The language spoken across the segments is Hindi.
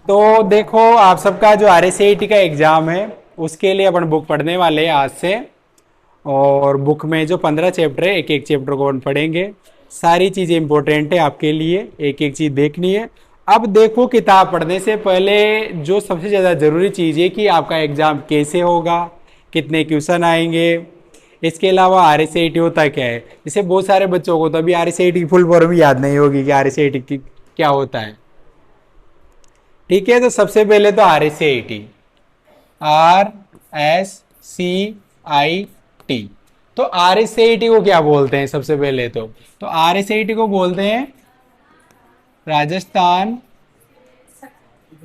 तो देखो, आप सबका जो RSAT का एग्जाम है उसके लिए अपन बुक पढ़ने वाले हैं आज से। और बुक में जो 15 चैप्टर है, एक एक चैप्टर को अपन पढ़ेंगे। सारी चीज़ें इंपॉर्टेंट है आपके लिए, एक एक चीज़ देखनी है। अब देखो, किताब पढ़ने से पहले जो सबसे ज़्यादा ज़रूरी चीज़ है कि आपका एग्ज़ाम कैसे होगा, कितने क्वेश्चन आएंगे। इसके अलावा RSAT होता क्या है, जैसे बहुत सारे बच्चों को तो अभी RSAT की फुल फॉर्म याद नहीं होगी कि RSAT की क्या होता है। ठीक है, तो सबसे पहले तो RSAT, RSCIT। तो RSAT को क्या बोलते हैं सबसे पहले तो RSAT को बोलते हैं Rajasthan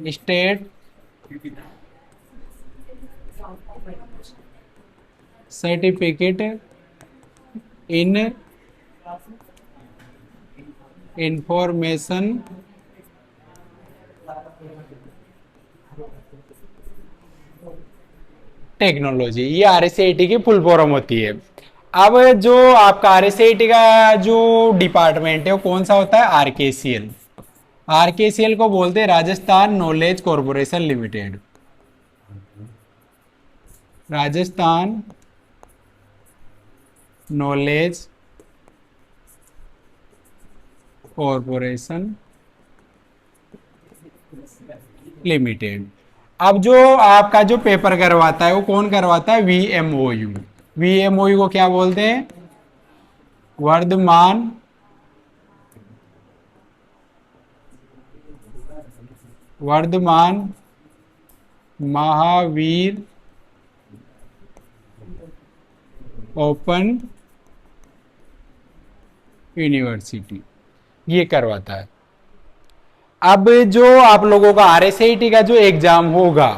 state certificate in information technology. ये RSAT की फुल फॉर्म होती है। अब जो आपका RSAT का जो डिपार्टमेंट है वो कौन सा होता है, RKCL। RKCL को बोलते हैं Rajasthan knowledge corporation limited. Rajasthan knowledge corporation limited. अब जो आपका जो पेपर करवाता है वो कौन करवाता है, VMOU। VMOU को क्या बोलते हैं, वर्धमान वर्धमान महावीर ओपन यूनिवर्सिटी, ये करवाता है। अब जो आप लोगों का RSAT का जो एग्जाम होगा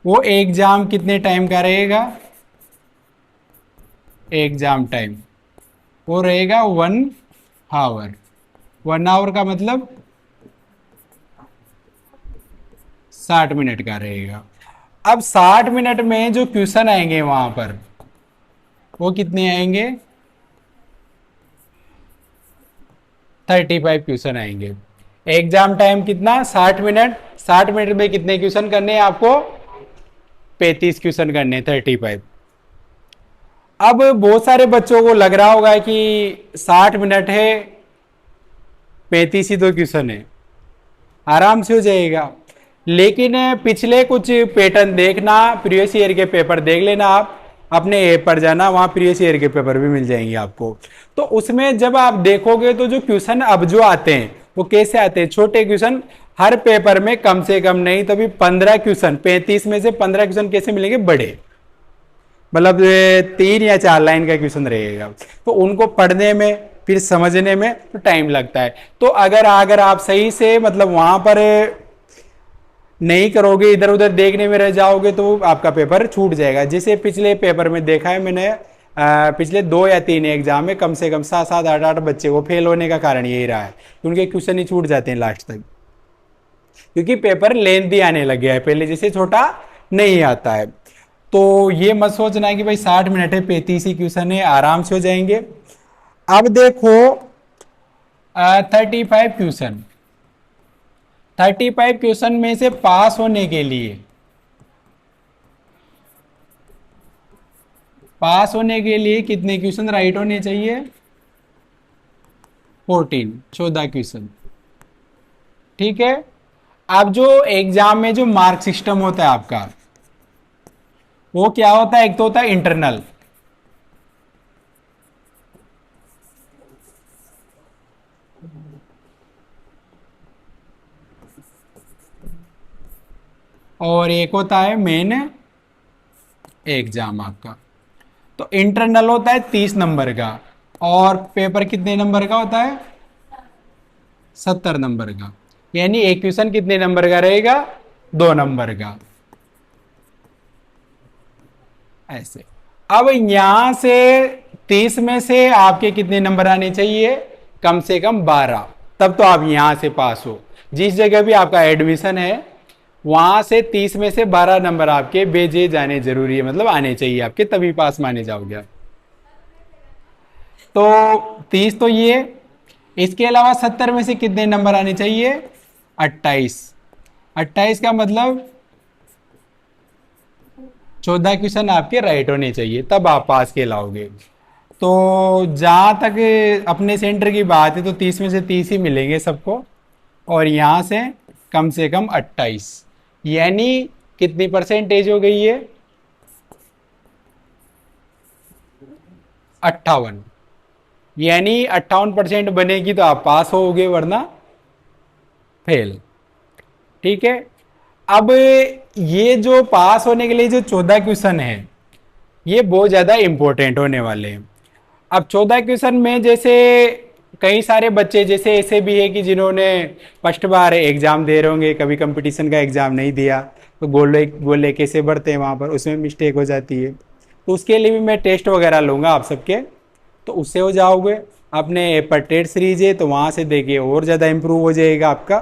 वो एग्जाम कितने टाइम का रहेगा, एग्जाम टाइम वो रहेगा 1 आवर। 1 आवर का मतलब 60 मिनट का रहेगा। अब 60 मिनट में जो क्वेश्चन आएंगे वहां पर वो कितने आएंगे, 35 क्वेश्चन आएंगे। एग्जाम टाइम कितना, 60 मिनट। 60 मिनट में कितने क्वेश्चन करने हैं आपको, 35 क्वेश्चन करने, 35। अब बहुत सारे बच्चों को लग रहा होगा कि 60 मिनट है, 35 ही तो क्वेश्चन है, आराम से हो जाएगा। लेकिन पिछले कुछ पैटर्न देखना, प्रीवियस ईयर के पेपर देख लेना, आप अपने ऐप पर जाना, वहां प्रीवियस ईयर के पेपर भी मिल जाएंगे आपको। तो उसमें जब आप देखोगे तो जो क्वेश्चन अब जो आते हैं वो कैसे आते हैं, छोटे क्वेश्चन। हर पेपर में कम से कम नहीं तो भी 15 क्वेश्चन, 35 में से 15 क्वेश्चन कैसे मिलेंगे, बड़े, मतलब 3 या 4 लाइन का क्वेश्चन रहेगा। तो उनको पढ़ने में फिर समझने में तो टाइम लगता है। तो अगर अगर आप सही से मतलब वहां पर नहीं करोगे, इधर उधर देखने में रह जाओगे तो आपका पेपर छूट जाएगा। जैसे पिछले पेपर में देखा है मैंने, पिछले 2 या 3 एग्जाम में कम से कम 7-7, 8-8 बच्चे को फेल होने का कारण यही रहा है कि उनके क्वेश्चन ही छूट जाते हैं लास्ट तक, क्योंकि पेपर लेंथी आने लग गया है, पहले जैसे छोटा नहीं आता है। तो ये मत सोचना कि भाई 60 मिनट है, 35 ही क्वेश्चन है, आराम से हो जाएंगे। अब देखो 35 क्वेश्चन, 35 क्वेश्चन में से पास होने के लिए, कितने क्वेश्चन राइट होने चाहिए, 14 क्वेश्चन। ठीक है। अब जो एग्जाम में जो मार्क सिस्टम होता है आपका वो क्या होता है, एक तो होता है इंटरनल, और एक होता है मेन एग्जाम आपका। तो इंटरनल होता है 30 नंबर का, और पेपर कितने नंबर का होता है, 70 नंबर का। यानी एक क्वेश्चन कितने नंबर का रहेगा, 2 नंबर का, ऐसे। अब यहां से 30 में से आपके कितने नंबर आने चाहिए, कम से कम 12, तब तो आप यहां से पास हो। जिस जगह भी आपका एडमिशन है वहां से 30 में से 12 नंबर आपके भेजे जाने जरूरी है, मतलब आने चाहिए आपके, तभी पास माने जाओगे। तो 30 तो ये, इसके अलावा 70 में से कितने नंबर आने चाहिए, 28। 28 का मतलब 14 क्वेश्चन आपके राइट होने चाहिए, तब आप पास कहलाओगे। तो जहां तक अपने सेंटर की बात है तो 30 में से 30 ही मिलेंगे सबको, और यहां से कम 28, यानी कितनी परसेंटेज हो गई है? 58। यानी 58% बनेगी तो आप पास होगे, वरना फेल। ठीक है। अब ये जो पास होने के लिए जो 14 क्वेश्चन है, ये बहुत ज्यादा इंपॉर्टेंट होने वाले हैं। अब 14 क्वेश्चन में जैसे कई सारे बच्चे जैसे ऐसे भी है कि जिन्होंने फर्स्ट बार एग्जाम दे रहे होंगे, कभी कंपटीशन का एग्जाम नहीं दिया, तो गोले गोले कैसे बढ़ते हैं वहाँ पर, उसमें मिस्टेक हो जाती है। तो उसके लिए भी मैं टेस्ट वगैरह लूँगा आप सबके, तो उससे हो जाओगे। अपने पर टेट सीरीज है तो वहाँ से देखिए और ज़्यादा इम्प्रूव हो जाएगा आपका,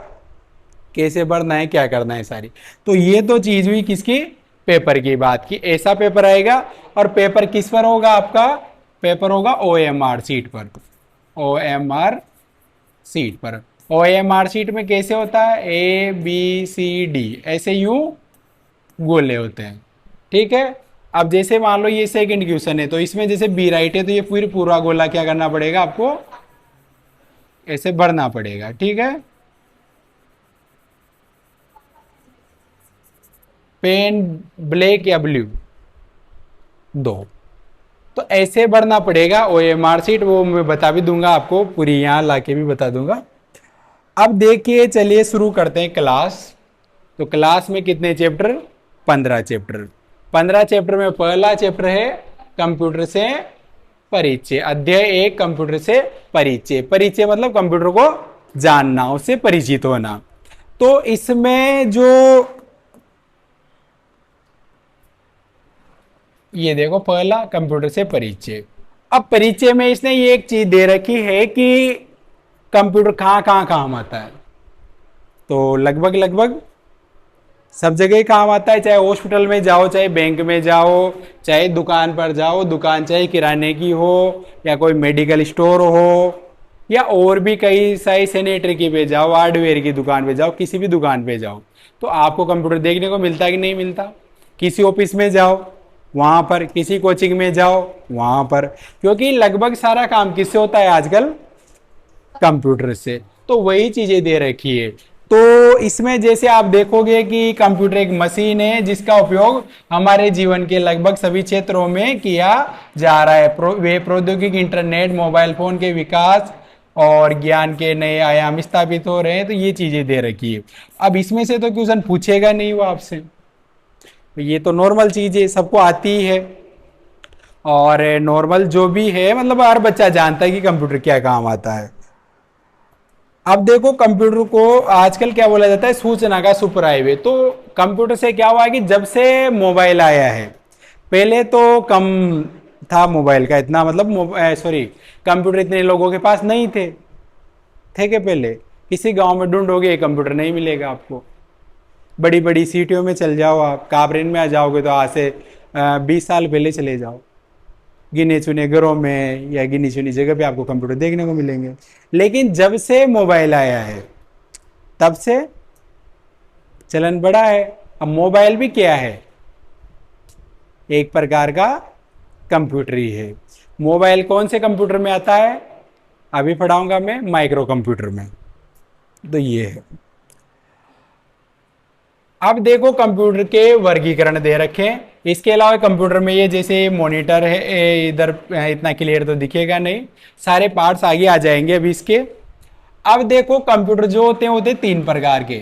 कैसे बढ़ना है क्या करना है सारी। तो ये तो चीज़ हुई किसकी? पेपर की बात की। ऐसा पेपर आएगा, और पेपर किस पर होगा आपका? पेपर होगा OMR सीट पर। OMR सीट पर। OMR सीट में कैसे होता है? ABCD ऐसे यूं गोले होते हैं। ठीक है। अब जैसे मान लो ये सेकंड क्वेश्चन है, तो इसमें जैसे बी राइट है तो ये पूरा गोला क्या करना पड़ेगा आपको? ऐसे भरना पड़ेगा। ठीक है। पेन ब्लैक या ब्लू, दो। तो ऐसे भरना पड़ेगा OMR सीट, वो मैं बता भी दूंगा आपको, पूरी यहाँ लाके भी बता दूंगा। अब देखिए, चलिए शुरू करते हैं क्लास। तो क्लास में कितने चैप्टर? 15 चैप्टर। 15 चैप्टर में पहला चैप्टर है कंप्यूटर से परिचय। अध्याय 1 कंप्यूटर से परिचय। परिचय मतलब कंप्यूटर को जानना, उससे परिचित होना। तो इसमें जो ये देखो, पहला कंप्यूटर से परिचय। अब परिचय में इसने ये एक चीज दे रखी है कि कंप्यूटर कहाँ कहाँ काम आता है। तो लगभग लगभग सब जगह ही काम आता है, चाहे हॉस्पिटल में जाओ, चाहे बैंक में जाओ, चाहे दुकान पर जाओ, दुकान चाहे किराने की हो या कोई मेडिकल स्टोर हो, या और भी कई सारी सैनिटरी की पे जाओ, हार्डवेयर की दुकान पे जाओ, किसी भी दुकान पे जाओ, तो आपको कंप्यूटर देखने को मिलता है कि नहीं मिलता? किसी ऑफिस में जाओ वहां पर, किसी कोचिंग में जाओ वहां पर, क्योंकि लगभग सारा काम किससे होता है आजकल? कंप्यूटर से। तो वही चीजें दे रखी है। तो इसमें जैसे आप देखोगे कि कंप्यूटर एक मशीन है जिसका उपयोग हमारे जीवन के लगभग सभी क्षेत्रों में किया जा रहा है। वे प्रौद्योगिकी, इंटरनेट, मोबाइल फोन के विकास और ज्ञान के नए आयाम स्थापित हो रहे हैं। तो ये चीजें दे रखी है। अब इसमें से तो क्वेश्चन पूछेगा नहीं वो आपसे, ये तो नॉर्मल चीज है, सबको आती ही है। और नॉर्मल जो भी है, मतलब हर बच्चा जानता है कि कंप्यूटर क्या काम आता है। अब देखो, कंप्यूटर को आजकल क्या बोला जाता है? सूचना का सुपर हाईवे। तो कंप्यूटर से क्या हुआ कि जब से मोबाइल आया है, पहले तो कम था मोबाइल का इतना, मतलब सॉरी, कंप्यूटर इतने लोगों के पास नहीं थे। थे के पहले किसी गांव में ढूंढोगे कंप्यूटर नहीं मिलेगा आपको। बड़ी बड़ी सिटियों में चल जाओ, आप काबरेन में आ जाओगे तो आज से 20 साल पहले चले जाओ, गिने चुने घरों में या गिनी चुनी जगह पे आपको कंप्यूटर देखने को मिलेंगे। लेकिन जब से मोबाइल आया है तब से चलन बढ़ा है। अब मोबाइल भी क्या है? एक प्रकार का कंप्यूटर ही है। मोबाइल कौन से कंप्यूटर में आता है? अभी पढ़ाऊंगा मैं माइक्रो कंप्यूटर में। तो ये है। अब देखो, कंप्यूटर के वर्गीकरण दे रखे हैं। इसके अलावा कंप्यूटर में ये जैसे मॉनिटर है, इधर इतना क्लियर तो दिखेगा नहीं, सारे पार्ट्स आगे आ जाएंगे अभी इसके। अब देखो, कंप्यूटर जो होते हैं 3 प्रकार के।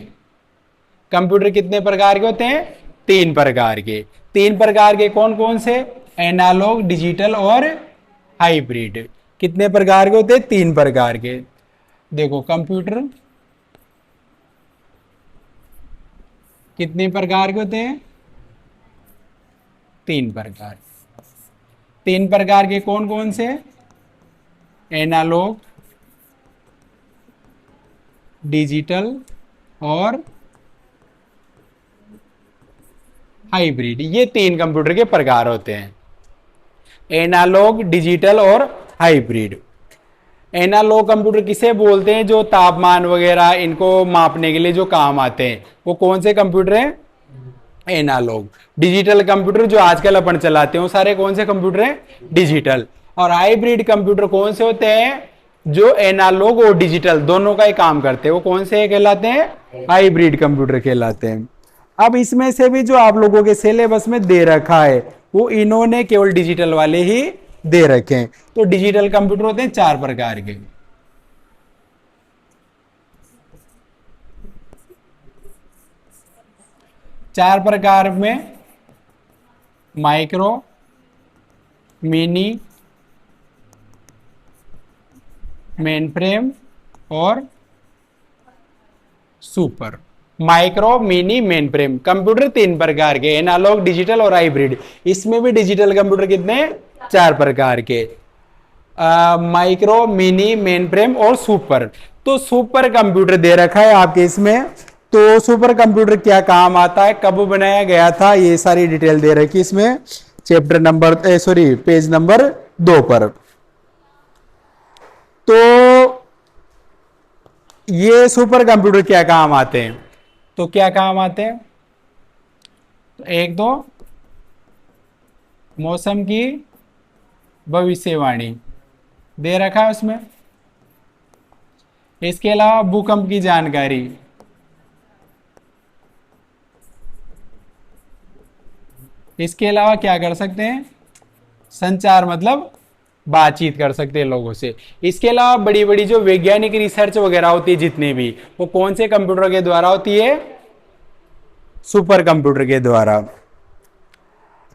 कंप्यूटर कितने प्रकार के होते हैं? 3 प्रकार के। 3 प्रकार के कौन कौन से? एनालॉग, डिजिटल और हाइब्रिड। कितने प्रकार के होते हैं? 3 प्रकार के। देखो, कंप्यूटर कितने प्रकार के होते हैं? 3 प्रकार। 3 प्रकार के कौन कौन से? एनालॉग, डिजिटल और हाइब्रिड। ये 3 कंप्यूटर के प्रकार होते हैं, एनालॉग, डिजिटल और हाइब्रिड। एनालॉग कंप्यूटर किसे बोलते हैं? जो तापमान वगैरह इनको मापने के लिए जो काम आते हैं, वो कौन से कंप्यूटर हैं? एनालॉग। डिजिटल कंप्यूटर जो आजकल अपन चलाते हैं वो सारे कौन से कंप्यूटर हैं? डिजिटल। और हाइब्रिड कंप्यूटर कौन से होते हैं? जो एनालॉग और डिजिटल दोनों का ही काम करते हैं, वो कौन से कहलाते हैं? हाइब्रिड कंप्यूटर कहलाते हैं। अब इसमें से भी जो आप लोगों के सिलेबस में दे रखा है वो इन्होंने केवल डिजिटल वाले ही दे रखे हैं। तो डिजिटल कंप्यूटर होते हैं 4 प्रकार के। चार प्रकार में माइक्रो, मिनी, मेनफ्रेम और super. Micro, mini, mainframe computer 3 प्रकार के, एनालॉग, डिजिटल और हाइब्रिड। इसमें भी डिजिटल कंप्यूटर कितने? 4 प्रकार के, माइक्रो, मिनी, मेनफ्रेम और सुपर। तो सुपर कंप्यूटर दे रखा है आपके इसमें। तो सुपर कंप्यूटर क्या काम आता है, कब बनाया गया था, ये सारी डिटेल दे रखी इसमें चैप्टर नंबर पेज नंबर 2 पर। तो ये सुपर कंप्यूटर क्या काम आते हैं? तो क्या काम आते हैं? तो एक तो मौसम की भविष्यवाणी दे रखा है उसमें। इसके अलावा भूकंप की जानकारी, इसके अलावा क्या कर सकते हैं? संचार, मतलब बातचीत कर सकते हैं लोगों से। इसके अलावा बड़ी बड़ी जो वैज्ञानिक रिसर्च वगैरह होती है जितनी भी, वो कौन से कंप्यूटर के द्वारा होती है? सुपर कंप्यूटर के द्वारा।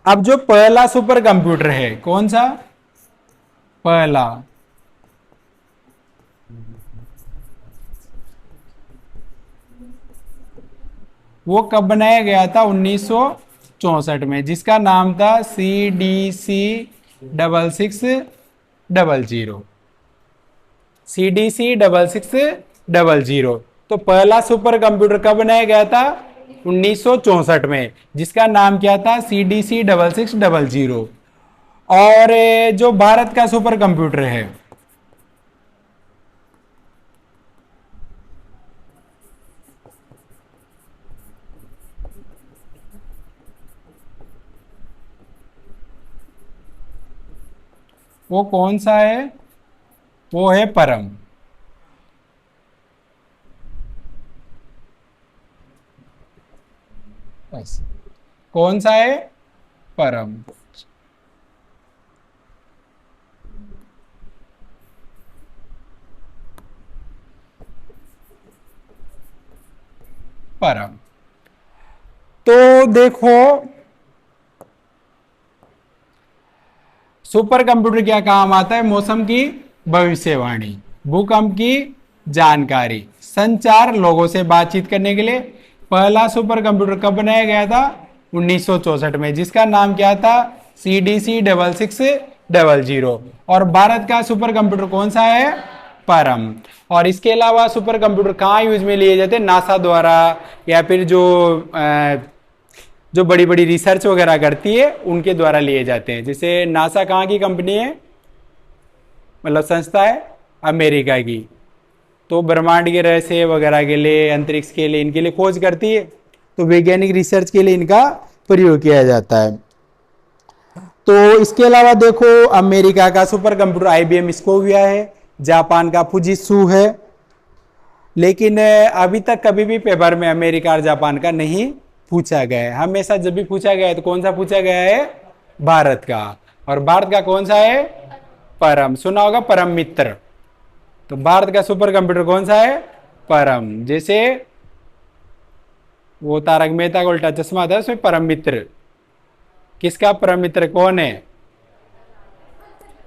अब जो पहला सुपर कंप्यूटर है, कौन सा? पहला वो कब बनाया गया था? 1964 में, जिसका नाम था CDC 6600। CDC 6600। तो पहला सुपर कंप्यूटर कब बनाया गया था? 1964 में, जिसका नाम क्या था? CDC 6600। और जो भारत का सुपर कंप्यूटर है, वो कौन सा है? वो है परम। बस, कौन सा है? परम। परम। तो देखो, सुपर कंप्यूटर क्या काम आता है? मौसम की भविष्यवाणी, भूकंप की जानकारी, संचार, लोगों से बातचीत करने के लिए। पहला सुपर कंप्यूटर कब बनाया गया था? 1964 में, जिसका नाम क्या था? CDC 6600। और भारत का सुपर कंप्यूटर कौन सा है? परम। और इसके अलावा सुपर कंप्यूटर कहाँ यूज में लिए जाते हैं? नासा द्वारा, या फिर जो बड़ी बड़ी रिसर्च वगैरह करती है उनके द्वारा लिए जाते हैं। जैसे नासा कहाँ की कंपनी है, मतलब संस्था है? अमेरिका की। तो ब्रह्मांड के रहस्य वगैरह के लिए, अंतरिक्ष के लिए, इनके लिए खोज करती है। तो वैज्ञानिक रिसर्च के लिए इनका प्रयोग किया जाता है। तो इसके अलावा देखो, अमेरिका का सुपर कंप्यूटर IBM स्कोविया है, जापान का फुजित्सु है। लेकिन अभी तक कभी भी पेपर में अमेरिका और जापान का नहीं पूछा गया है। हमेशा जब भी पूछा गया है तो कौन सा पूछा गया है? भारत का। और भारत का कौन सा है? परम। सुना होगा परम मित्र। तो भारत का सुपर कंप्यूटर कौन सा है? परम। जैसे वो तारक मेहता का उल्टा चश्मा था, उसमें परम मित्र। किसका परम मित्र कौन है?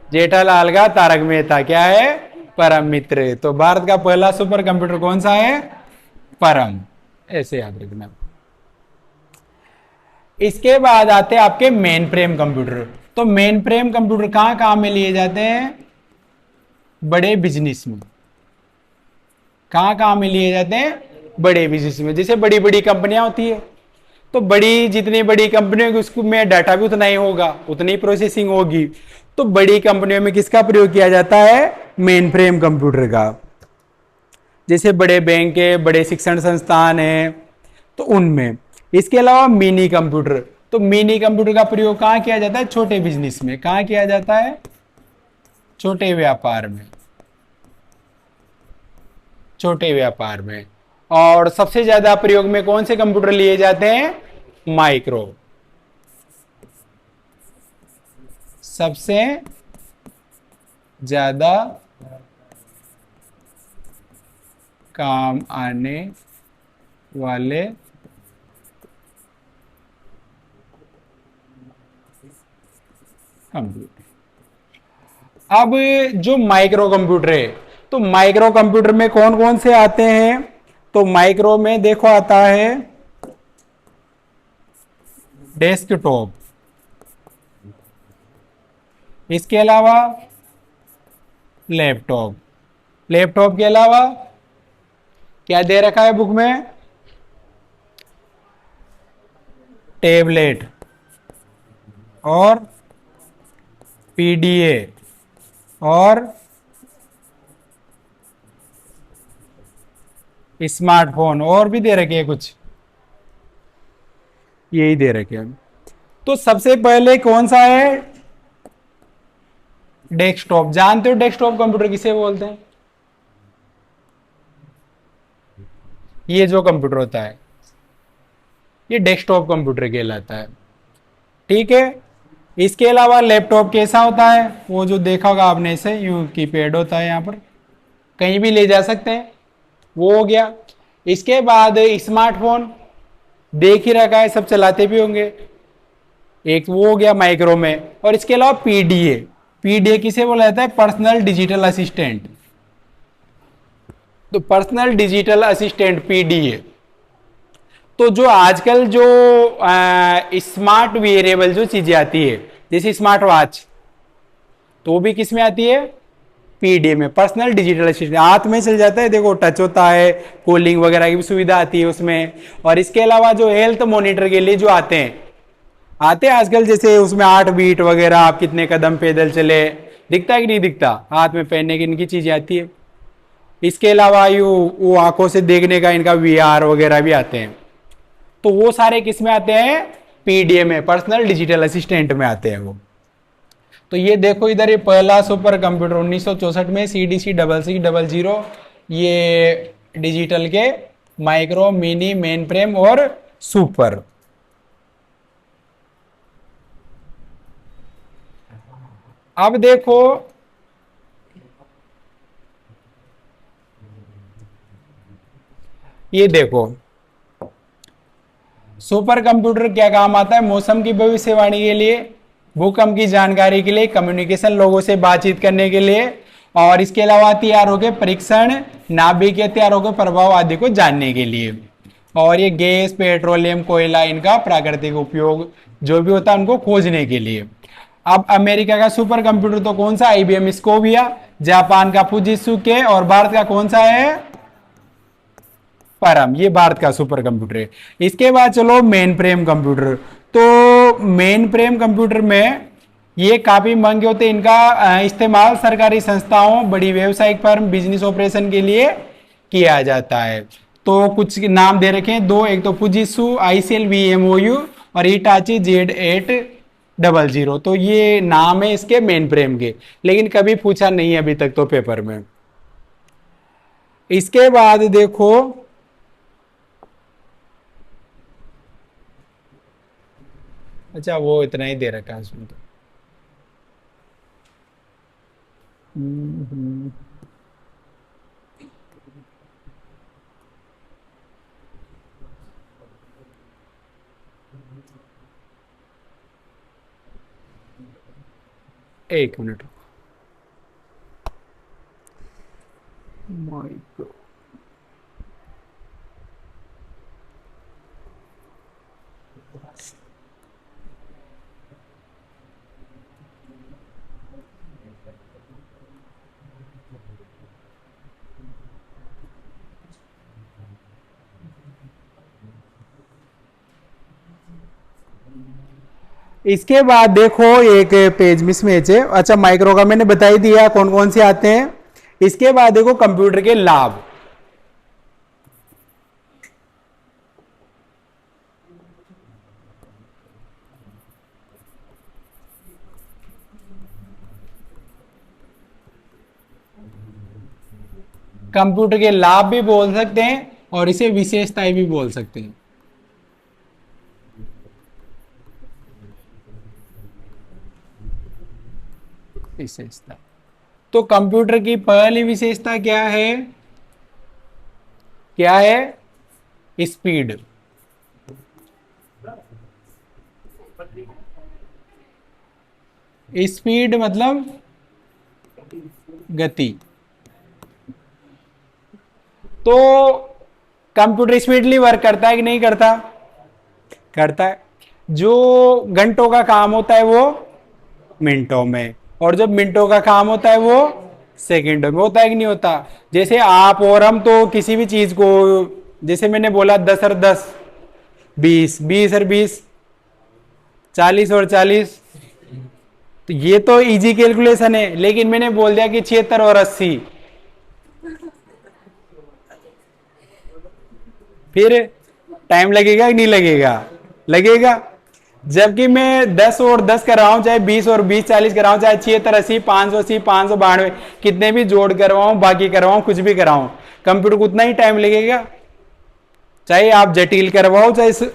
जेठालाल का तारक मेहता क्या है? परम मित्र। तो भारत का पहला सुपर कंप्यूटर कौन सा है? परम। ऐसे याद रखना। इसके बाद आते हैं आपके मेन फ्रेम कंप्यूटर। तो मेन फ्रेम कंप्यूटर कहां काम में लिए जाते हैं? बड़े बिजनेस में। कहां काम में लिए जाते हैं? बड़े बिजनेस में। जैसे बड़ी बड़ी कंपनियां होती है, तो बड़ी जितनी बड़ी कंपनी होगी उसमें डाटा भी उतना ही होगा, उतनी प्रोसेसिंग होगी। तो बड़ी कंपनियों में किसका प्रयोग किया जाता है? मेन फ्रेम कंप्यूटर का, जैसे बड़े बैंक है, बड़े शिक्षण संस्थान है, तो उनमें। इसके अलावा मिनी कंप्यूटर, तो मिनी कंप्यूटर का प्रयोग कहाँ किया जाता है? छोटे बिजनेस में। कहाँ किया जाता है? छोटे व्यापार में, छोटे व्यापार में। और सबसे ज्यादा प्रयोग में कौन से कंप्यूटर लिए जाते हैं? माइक्रो। सबसे ज्यादा काम आने वाले कंप्यूटर। अब जो माइक्रो कंप्यूटर है, तो माइक्रो कंप्यूटर में कौन कौन से आते हैं? तो माइक्रो में देखो आता है डेस्कटॉप, इसके अलावा लैपटॉप, लैपटॉप के अलावा क्या दे रखा है बुक में? टैबलेट और पीडीए और स्मार्टफोन, और भी दे रखे हैं कुछ, यही दे रखे हैं। तो सबसे पहले कौन सा है? डेस्कटॉप। जानते हो डेस्कटॉप कंप्यूटर किसे बोलते हैं? ये जो कंप्यूटर होता है ये डेस्कटॉप कंप्यूटर कहलाता है, ठीक है। इसके अलावा लैपटॉप कैसा होता है? वो जो देखा होगा आपने, ऐसे यूं कीपैड होता है, यहाँ पर कहीं भी ले जा सकते हैं, वो हो गया। इसके बाद स्मार्टफोन देख ही रखा है, सब चलाते भी होंगे, एक वो हो गया माइक्रो में। और इसके अलावा पीडीए, पीडीए किसे बोला जाता है? Personal digital assistant. तो पर्सनल डिजिटल असिस्टेंट पीडीए। तो जो आजकल जो स्मार्ट वेरिएबल जो चीजें आती है, जैसे स्मार्ट वॉच, तो वो भी किस में आती है? पीडीए में, पर्सनल डिजिटल असिस्टेंट। हाथ में चल जाता है, देखो टच होता है, कॉलिंग वगैरह की भी सुविधा आती है उसमें। और इसके अलावा जो हेल्थ मॉनिटर के लिए जो आते हैं आजकल, जैसे उसमें 8 बीट वगैरह, आप कितने कदम पैदल चले, दिखता है कि नहीं दिखता? हाथ में पहनने की इनकी चीजें आती है। इसके अलावा वो आंखों से देखने का इनका वीआर वगैरह भी आते हैं। तो वो सारे किस में आते हैं? पीडीए में, पर्सनल डिजिटल असिस्टेंट में आते हैं वो। तो ये देखो इधर, ये पहला सुपर कंप्यूटर 1964 में CDC 6600, ये डिजिटल के माइक्रो, मिनी, मेन फ्रेम और सुपर। अब देखो ये देखो, सुपर कंप्यूटर क्या काम आता है? मौसम की भविष्यवाणी के लिए, भूकंप की जानकारी के लिए, कम्युनिकेशन, लोगों से बातचीत करने के लिए, और इसके अलावा हथियारों के परीक्षण, नाभिकीय हथियारों के प्रभाव आदि को जानने के लिए। और ये गैस, पेट्रोलियम, कोयला, इनका प्राकृतिक उपयोग जो भी होता है उनको खोजने के लिए। अब अमेरिका का सुपर कंप्यूटर तो कौन सा? IBM स्कोविया, जापान का फुजित्सु, और भारत का कौन सा है? परम। ये भारत का सुपर कंप्यूटर है। इसके बाद चलो मेन फ्रेम कंप्यूटर। तो मेन फ्रेम कंप्यूटर में ये काफी महंगे होते हैं, इनका इस्तेमाल सरकारी संस्थाओं, बड़ी व्यावसायिक फर्म, बिजनेस ऑपरेशन के लिए किया जाता है। तो कुछ नाम दे रखे हैं दो, एक तो फुजित्सु, ICL VMOU, और हिटाची Z800। तो ये नाम है इसके मेन फ्रेम के, लेकिन कभी पूछा नहीं है अभी तक तो पेपर में। इसके बाद देखो अच्छा, वो इतना ही दे रखा है उसमें तो। हम्म। एक मिनट। माइक्रो, इसके बाद देखो एक पेज मिसमैच है। अच्छा, माइक्रो का मैंने बता ही दिया कौन कौन से आते हैं। इसके बाद देखो कंप्यूटर के लाभ। कंप्यूटर के लाभ भी बोल सकते हैं और इसे विशेषताएं भी बोल सकते हैं। विशेषता, तो कंप्यूटर की पहली विशेषता क्या है? क्या है? स्पीड। स्पीड मतलब गति। तो कंप्यूटर स्पीडली वर्क करता है कि नहीं करता? करता है। जो घंटों का काम होता है वो मिनटों में, और जब मिनटों का काम होता है वो सेकंडों में होता है कि नहीं होता? जैसे आप और हम तो किसी भी चीज को, जैसे मैंने बोला 10 और 10 20, 20 और 20 40 और 40, तो ये तो इजी कैलकुलेशन है। लेकिन मैंने बोल दिया कि 76 और 80, फिर टाइम लगेगा कि नहीं लगेगा? लगेगा। जबकि मैं 10 और 10 कर रहा हूं, चाहे 20 और 20 40 कर रहा हूं, चाहे 76 80 580 592 कितने भी जोड़ करवाऊं, बाकी करवाऊं, कुछ भी कराऊं, कंप्यूटर को उतना ही टाइम लगेगा। चाहे आप जटिल करवाओ चाहे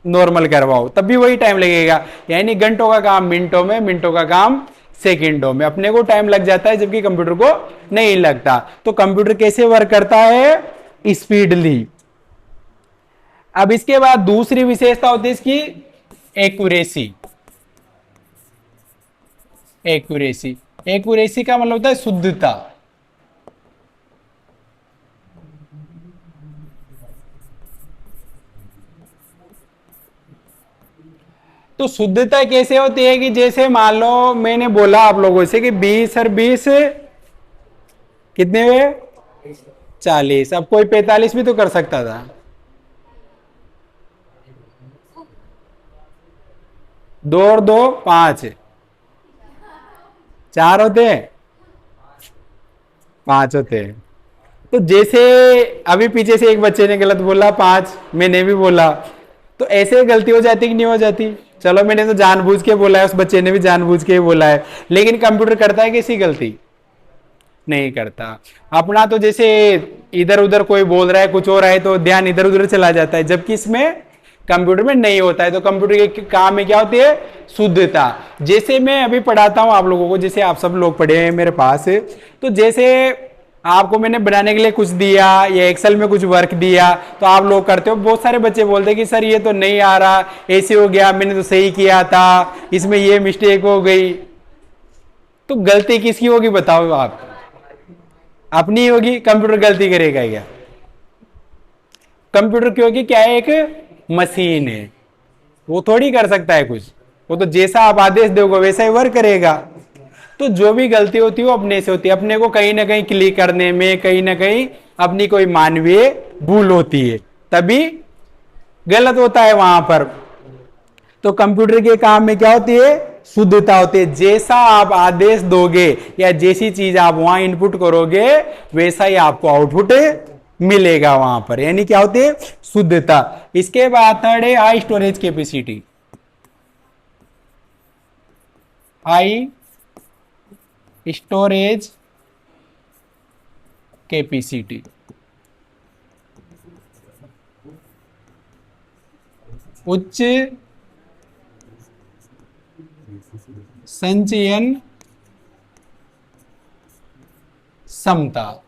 नॉर्मल करवाओ, तब भी वही टाइम लगेगा। यानी घंटों का काम मिनटों में, मिनटों का काम सेकंडों में। अपने को टाइम लग जाता है जबकि कंप्यूटर को नहीं लगता। तो कंप्यूटर कैसे वर्क करता है? स्पीडली। अब इसके बाद दूसरी विशेषता होती है इसकी एक्यूरेसी। एक्यूरेसी, एक्यूरेसी का मतलब होता है शुद्धता। तो शुद्धता कैसे होती है कि जैसे मान लो मैंने बोला आप लोगों से कि 20 और 20 कितने हुए? 40। अब कोई 45 भी तो कर सकता था। 2 और 2 5, 4 होते हैं, 5 होते हैं। तो जैसे अभी पीछे से एक बच्चे ने गलत बोला 5, मैंने भी बोला, तो ऐसे गलती हो जाती कि नहीं हो जाती? चलो मैंने तो जानबूझ के बोला है, उस बच्चे ने भी जानबूझ के बोला है, लेकिन कंप्यूटर करता है कैसी गलती? नहीं करता। अपना तो जैसे इधर उधर कोई बोल रहा है कुछ हो रहा है तो ध्यान इधर उधर चला जाता है, जबकि इसमें कंप्यूटर में नहीं होता है। तो कंप्यूटर के काम में क्या होती है? शुद्धता। जैसे मैं अभी पढ़ाता हूं आप लोगों को, जैसे आप सब लोग पढ़े हैं मेरे पास, तो जैसे आपको मैंने बनाने के लिए कुछ दिया या एक्सेल में कुछ वर्क दिया तो आप लोग करते हो। बहुत सारे बच्चे बोलते हैं कि सर ये तो नहीं आ रहा, ऐसे हो गया, मैंने तो सही किया था, इसमें ये मिस्टेक हो गई। तो गलती किसकी होगी बताओ आप? अपनी होगी। कंप्यूटर गलती करेगा क्या? कंप्यूटर क्योंकि क्या है? एक मशीन है, वो थोड़ी कर सकता है कुछ। वो तो जैसा आप आदेश दोगे वैसा ही वर्क करेगा। तो जो भी गलती होती है वो अपने से होती है। अपने को कहीं ना कहीं क्लिक करने में कहीं ना कहीं अपनी कोई मानवीय भूल होती है, तभी गलत होता है वहां पर। तो कंप्यूटर के काम में क्या होती है? शुद्धता होती है। जैसा आप आदेश दोगे या जैसी चीज आप वहां इनपुट करोगे वैसा ही आपको आउटपुट मिलेगा वहां पर, यानी क्या होती है? शुद्धता। इसके बाद थर्ड है high storage capacity. High storage capacity, उच्च संचयन क्षमता,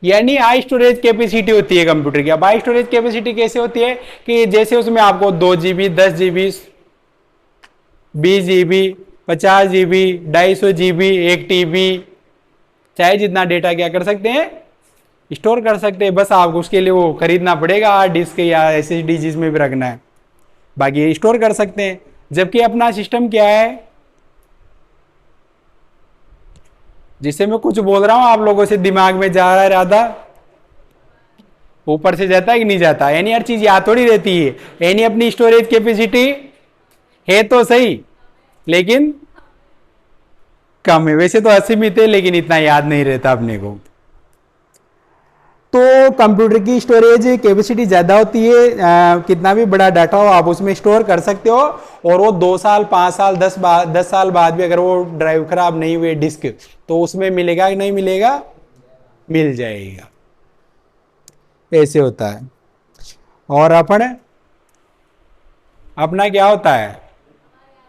यानी हाई स्टोरेज कैपेसिटी होती है कंप्यूटर की। अब हाई स्टोरेज कैपेसिटी कैसे होती है कि जैसे उसमें आपको 2 GB 10 GB 20 GB 50 GB 250 GB 1 TB, चाहे जितना डेटा क्या कर सकते हैं? स्टोर कर सकते हैं। बस आपको उसके लिए वो खरीदना पड़ेगा हार्ड डिस्क या SSD जिसमें भी रखना है, बाकी स्टोर कर सकते हैं। जबकि अपना सिस्टम क्या है? जिससे मैं कुछ बोल रहा हूं आप लोगों से दिमाग में जा रहा है, राधा ऊपर से जाता है कि नहीं जाता? यानी हर चीज याद थोड़ी रहती है। यानी अपनी स्टोरेज कैपेसिटी है तो सही, लेकिन कम है, वैसे तो असीमित है लेकिन इतना याद नहीं रहता अपने को। तो कंप्यूटर की स्टोरेज कैपेसिटी ज़्यादा होती है, कितना भी बड़ा डाटा हो आप उसमें स्टोर कर सकते हो, और वो 2 साल 5 साल 10 साल बाद भी अगर वो ड्राइव खराब नहीं हुए डिस्क, तो उसमें मिलेगा कि नहीं मिलेगा, मिल जाएगा। ऐसे होता है। और अपना क्या होता है,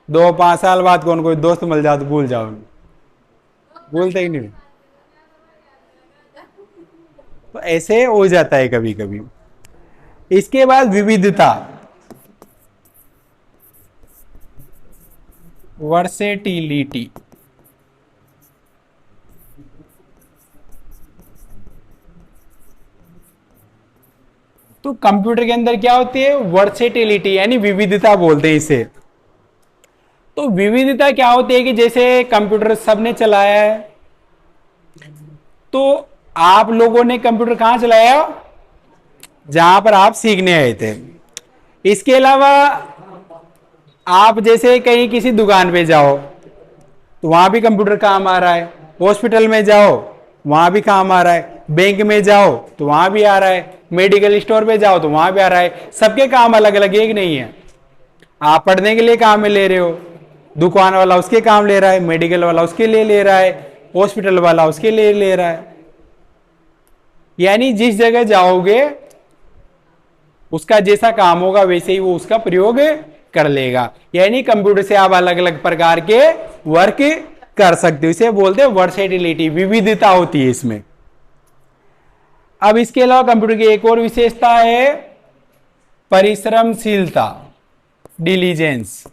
2-5 साल बाद कौन कोई दोस्त मिल जाओ तो भूल जाओ, भूलते ही नहीं। तो ऐसे हो जाता है कभी कभी। इसके बाद विविधता, वर्सेटिलिटी। तो कंप्यूटर के अंदर क्या होती है, वर्सेटिलिटी यानी विविधता बोलते हैं इसे। तो विविधता क्या होती है कि जैसे कंप्यूटर सबने चलाया है, तो आप लोगों ने कंप्यूटर कहां चलाया, जहां पर आप सीखने आए थे। इसके अलावा आप जैसे कहीं किसी दुकान पे जाओ तो वहां भी कंप्यूटर काम आ रहा है, हॉस्पिटल में जाओ वहां भी काम आ रहा है, बैंक में जाओ तो वहां भी आ रहा है, मेडिकल स्टोर पे जाओ तो वहां भी आ रहा है। सबके काम अलग अलग, एक नहीं है। आप पढ़ने के लिए काम में ले रहे हो, दुकान वाला उसके काम ले रहा है, मेडिकल वाला उसके लिए ले रहा है, हॉस्पिटल वाला उसके लिए ले रहा है। यानी जिस जगह जाओगे उसका जैसा काम होगा वैसे ही वो उसका प्रयोग कर लेगा। यानी कंप्यूटर से आप अलग अलग प्रकार के वर्क कर सकते हो, इसे बोलते हैं वर्सेटिलिटी, विविधता होती है इसमें। अब इसके अलावा कंप्यूटर की एक और विशेषता है परिश्रमशीलता, डिलीजेंस।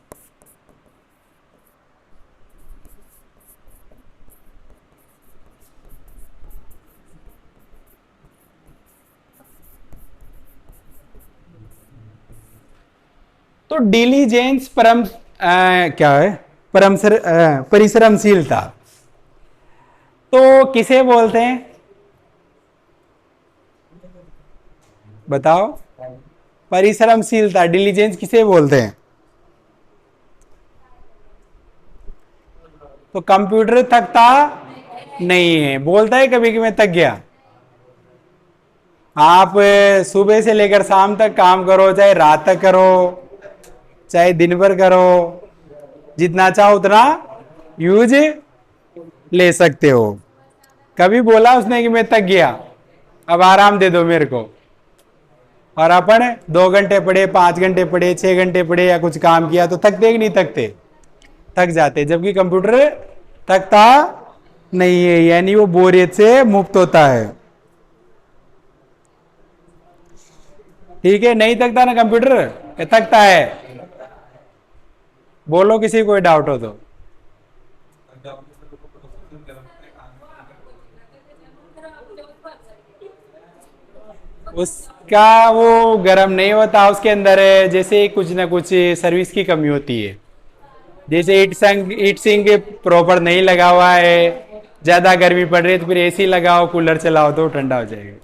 तो डिलीजेंस क्या है, परिश्रमशीलता तो किसे बोलते हैं, बताओ। परिश्रमशीलता डिलीजेंस किसे बोलते हैं। तो कंप्यूटर थकता नहीं है, बोलता है कभी कि मैं थक गया। आप सुबह से लेकर शाम तक काम करो, चाहे रात तक करो चाहे दिन भर करो, जितना चाहो उतना यूज ले सकते हो। कभी बोला उसने कि मैं थक गया अब आराम दे दो मेरे को। और अपन 2 घंटे पढ़े, 5 घंटे पढ़े, 6 घंटे पढ़े या कुछ काम किया तो थकते कि नहीं थकते, थक जाते। जबकि कंप्यूटर थकता नहीं है, यानी वो बोरियत से मुक्त होता है। ठीक है, नहीं थकता ना कंप्यूटर, थकता है। बोलो किसी कोई डाउट हो तो। उसका वो गर्म नहीं होता, उसके अंदर जैसे कुछ ना कुछ सर्विस की कमी होती है। जैसे हीट सिंक प्रॉपर नहीं लगा हुआ है, ज्यादा गर्मी पड़ रही है तो फिर एसी लगाओ कूलर चलाओ तो ठंडा हो जाएगा,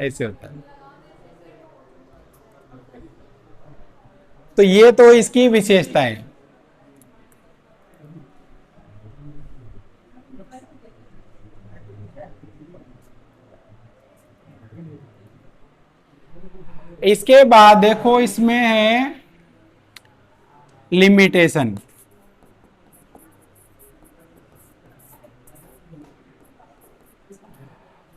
ऐसे होता है। तो ये तो इसकी विशेषताएं। इसके बाद देखो इसमें है लिमिटेशन।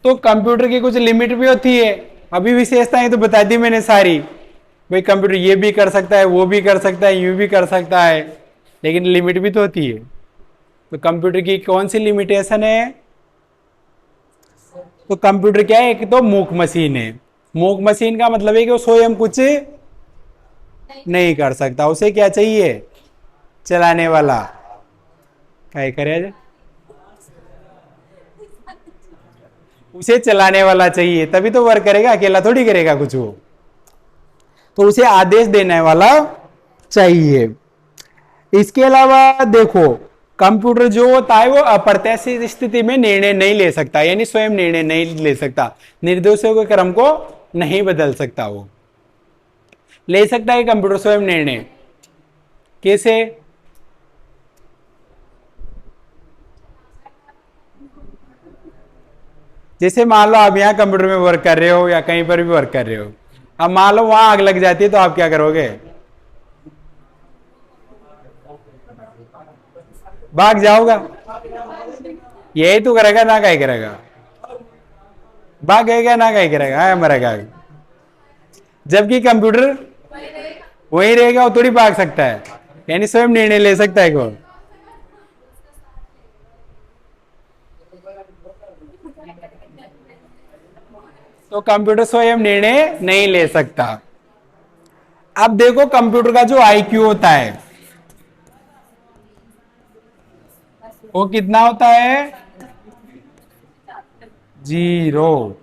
तो कंप्यूटर की कुछ लिमिट भी होती है। अभी विशेषताएं तो बता दी मैंने सारी, भाई कंप्यूटर ये भी कर सकता है, वो भी कर सकता है, यूं भी कर सकता है, लेकिन लिमिट भी तो होती है। तो कंप्यूटर की कौन सी लिमिटेशन है, तो कंप्यूटर क्या है, एक तो मूक मशीन है। मूक मशीन का मतलब है कि वो स्वयं कुछ नहीं कर सकता, उसे क्या चाहिए, चलाने वाला। क्या करे, उसे चलाने वाला चाहिए तभी तो वर्क करेगा, अकेला थोड़ी करेगा कुछ वो। तो उसे आदेश देने वाला चाहिए। इसके अलावा देखो कंप्यूटर जो होता है वो अप्रत्याशित स्थिति में निर्णय नहीं ले सकता, यानी स्वयं निर्णय नहीं ले सकता, निर्देशों के क्रम को नहीं बदल सकता। वो ले सकता है कंप्यूटर स्वयं निर्णय, कैसे, जैसे मान लो आप यहाँ कंप्यूटर में वर्क कर रहे हो या कहीं पर भी वर्क कर रहे हो, अब मान लो वहां आग लग जाती है तो आप क्या करोगे? भाग जाओगा। यही तो करेगा ना, क्या करेगा? भागेगा ना, क्या करेगा? मरेगा। जबकि कंप्यूटर वही रहेगा, वो थोड़ी भाग सकता है, यानी स्वयं निर्णय ले सकता है कौन? तो कंप्यूटर स्वयं निर्णय नहीं ले सकता। अब देखो कंप्यूटर का जो आईक्यू होता है वो कितना होता है? 0।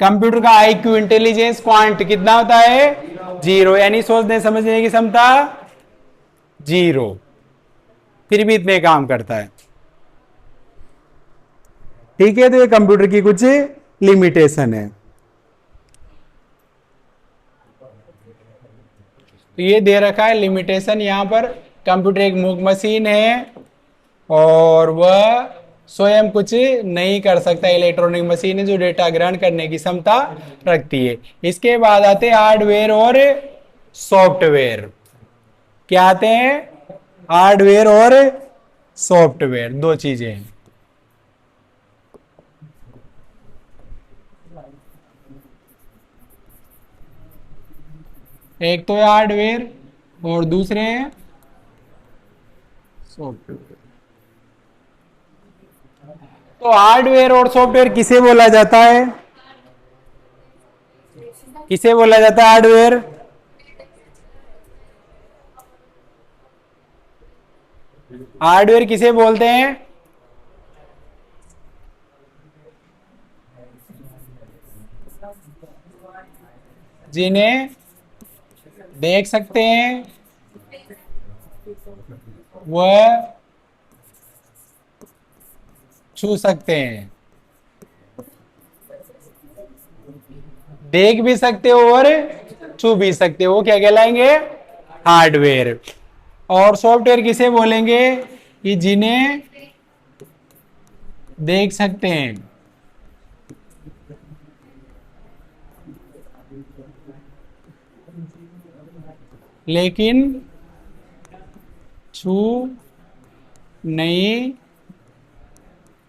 कंप्यूटर का आईक्यू इंटेलिजेंस क्वांट कितना होता है? 0, यानी सोचने समझने की क्षमता 0, फिर भी इतने काम करता है। ठीक है, तो ये कंप्यूटर की कुछ लिमिटेशन है। तो ये दे रखा है लिमिटेशन यहां पर। कंप्यूटर एक मूक मशीन है और वह स्वयं कुछ नहीं कर सकता, इलेक्ट्रॉनिक मशीन है जो डेटा ग्रहण करने की क्षमता रखती है। इसके बाद आते हैं हार्डवेयर और सॉफ्टवेयर। क्या आते हैं? हार्डवेयर और सॉफ्टवेयर, दो चीजें हैं। एक तो है हार्डवेयर और दूसरे हैं सॉफ्टवेयर। तो हार्डवेयर और सॉफ्टवेयर किसे बोला जाता है? किसे बोला जाता है हार्डवेयर? हार्डवेयर किसे बोलते हैं? जिन्हें देख सकते हैं, वह छू सकते हैं, देख भी सकते हो और छू भी सकते हो, वो क्या कहलाएंगे? हार्डवेयर। और सॉफ्टवेयर किसे बोलेंगे? कि जिन्हें देख सकते हैं लेकिन छू नहीं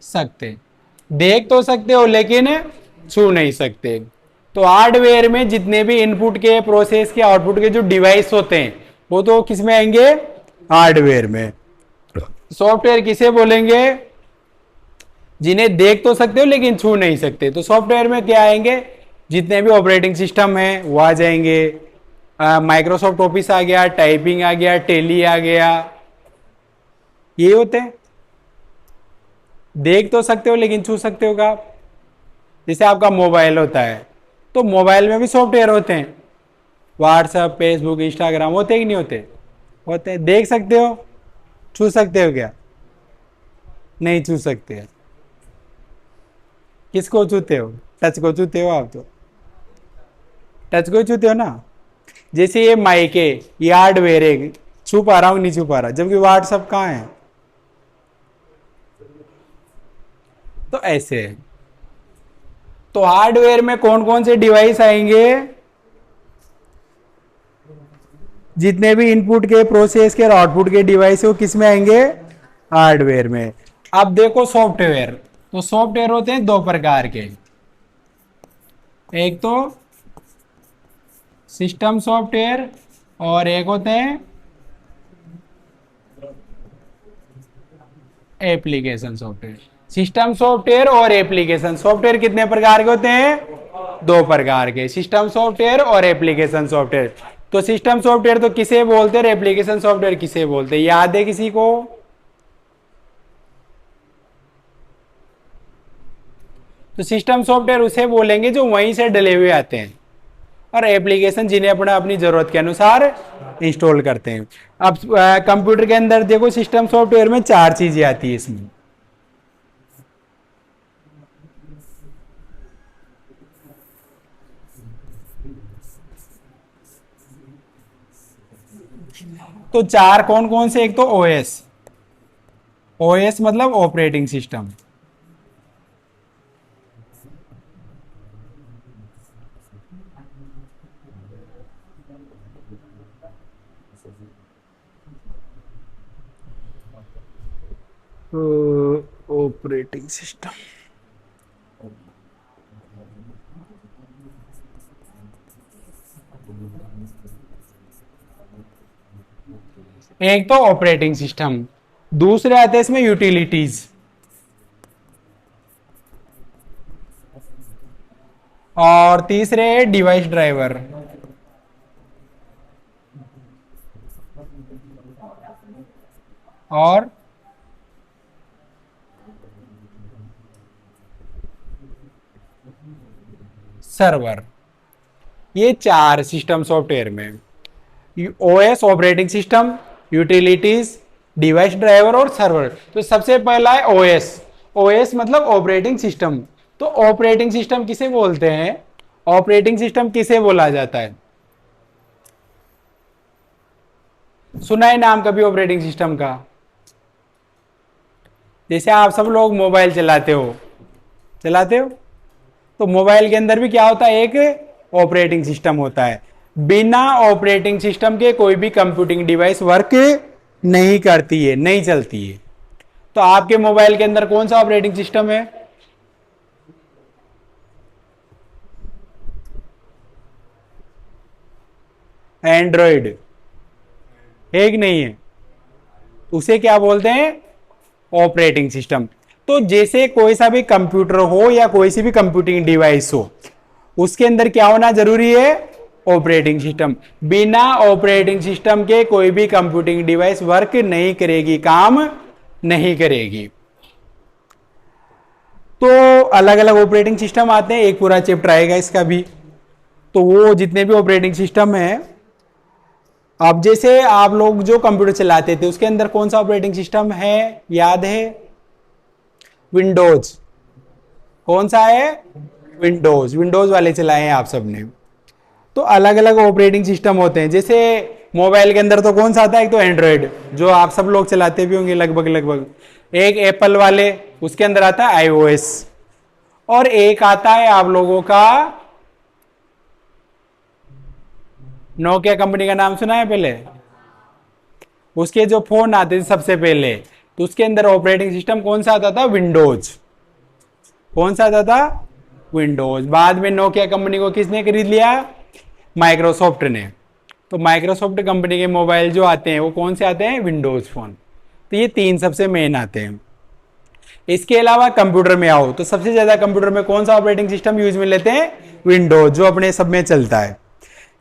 सकते। देख तो सकते हो लेकिन छू नहीं सकते। तो हार्डवेयर में जितने भी इनपुट के, प्रोसेस के, आउटपुट के जो डिवाइस होते हैं वो तो किस में आएंगे? हार्डवेयर में। सॉफ्टवेयर किसे बोलेंगे? जिन्हें देख तो सकते हो लेकिन छू नहीं सकते। तो सॉफ्टवेयर में क्या आएंगे? जितने भी ऑपरेटिंग सिस्टम है वो आ जाएंगे। माइक्रोसॉफ्ट ऑफिस आ गया, टाइपिंग आ गया, टेली आ गया, ये होते हैं। देख तो सकते हो लेकिन छू सकते हो का? जैसे आपका मोबाइल होता है तो मोबाइल में भी सॉफ्टवेयर होते हैं, व्हाट्सएप, फेसबुक, इंस्टाग्राम, होते कि नहीं होते? होते हैं। देख सकते हो, छू सकते हो क्या? नहीं छू सकते। किसको छूते हो? टच को छूते हो आप तो। टच को छूते हो ना। जैसे ये माइक है, ये हार्डवेयर है, छू पा रहा हूं नहीं छू पा रहा, जबकि व्हाट्सएप कहाँ है? तो ऐसे है। तो हार्डवेयर में कौन कौन से डिवाइस आएंगे? जितने भी इनपुट के, प्रोसेस के और आउटपुट के डिवाइस है वो किस में आएंगे? हार्डवेयर में। अब देखो सॉफ्टवेयर, तो सॉफ्टवेयर होते हैं दो प्रकार के। एक तो सिस्टम सॉफ्टवेयर और एक होते हैं एप्लीकेशन सॉफ्टवेयर। सिस्टम सॉफ्टवेयर और एप्लीकेशन सॉफ्टवेयर कितने प्रकार के होते हैं? दो प्रकार के, सिस्टम सॉफ्टवेयर और एप्लीकेशन सॉफ्टवेयर। तो सिस्टम सॉफ्टवेयर तो किसे बोलते हैं, एप्लीकेशन सॉफ्टवेयर किसे बोलते हैं? याद है किसी को? तो सिस्टम सॉफ्टवेयर उसे बोलेंगे जो वहीं से डले हुए आते हैं, और एप्लीकेशन जिन्हें अपना अपनी जरूरत के अनुसार इंस्टॉल करते हैं। अब कंप्यूटर के अंदर देखो सिस्टम सॉफ्टवेयर में चार चीजें आती है इसमें। तो चार कौन कौन से, एक तो ओएस, ओएस मतलब ऑपरेटिंग सिस्टम, ऑपरेटिंग सिस्टम। एक तो ऑपरेटिंग सिस्टम, दूसरे आते हैं इसमें यूटिलिटीज, और तीसरे डिवाइस ड्राइवर, और सर्वर। ये चार सिस्टम सॉफ्टवेयर में, OS operating system, utilities, device driver और सर्वर। तो सबसे पहला है ओएस, ओएस मतलब ऑपरेटिंग सिस्टम। तो ऑपरेटिंग सिस्टम किसे बोलते हैं, ऑपरेटिंग सिस्टम किसे बोला जाता है? सुना है नाम कभी ऑपरेटिंग सिस्टम का? जैसे आप सब लोग मोबाइल चलाते हो, चलाते हो, तो मोबाइल के अंदर भी क्या होता है, एक ऑपरेटिंग सिस्टम होता है। बिना ऑपरेटिंग सिस्टम के कोई भी कंप्यूटिंग डिवाइस वर्क नहीं करती है, नहीं चलती है। तो आपके मोबाइल के अंदर कौन सा ऑपरेटिंग सिस्टम है? एंड्रॉइड है कि नहीं है? उसे क्या बोलते हैं, ऑपरेटिंग सिस्टम। तो जैसे कोई सा भी कंप्यूटर हो या कोई सी भी कंप्यूटिंग डिवाइस हो, उसके अंदर क्या होना जरूरी है, ऑपरेटिंग सिस्टम। बिना ऑपरेटिंग सिस्टम के कोई भी कंप्यूटिंग डिवाइस वर्क नहीं करेगी, काम नहीं करेगी। तो अलग अलग ऑपरेटिंग सिस्टम आते हैं, एक पूरा चैप्टर आएगा इसका भी। तो वो जितने भी ऑपरेटिंग सिस्टम है, अब जैसे आप लोग जो कंप्यूटर चलाते थे उसके अंदर कौन सा ऑपरेटिंग सिस्टम है, याद है? विंडोज। कौन सा है? विंडोज। विंडोज वाले चलाए हैं आप सबने। तो अलग अलग ऑपरेटिंग सिस्टम होते हैं। जैसे मोबाइल के अंदर तो कौन सा आता है, एक तो एंड्रॉयड जो आप सब लोग चलाते भी होंगे लगभग लगभग, एक एप्पल वाले उसके अंदर आता है आईओएस, और एक आता है आप लोगों का नोकिया कंपनी का नाम सुना है पहले? उसके जो फोन आते थे सबसे पहले, तो उसके अंदर ऑपरेटिंग सिस्टम कौन सा आता था, विंडोज। कौन सा आता था, विंडोज। बाद में नोकिया कंपनी को किसने खरीद लिया, माइक्रोसॉफ्ट ने। तो माइक्रोसॉफ्ट कंपनी के मोबाइल जो आते हैं वो कौन से आते हैं, विंडोज फोन। तो ये तीन सबसे मेन आते हैं। इसके अलावा कंप्यूटर में आओ तो सबसे ज्यादा कंप्यूटर में कौन सा ऑपरेटिंग सिस्टम यूज में लेते हैं, विंडोज, जो अपने सब में चलता है।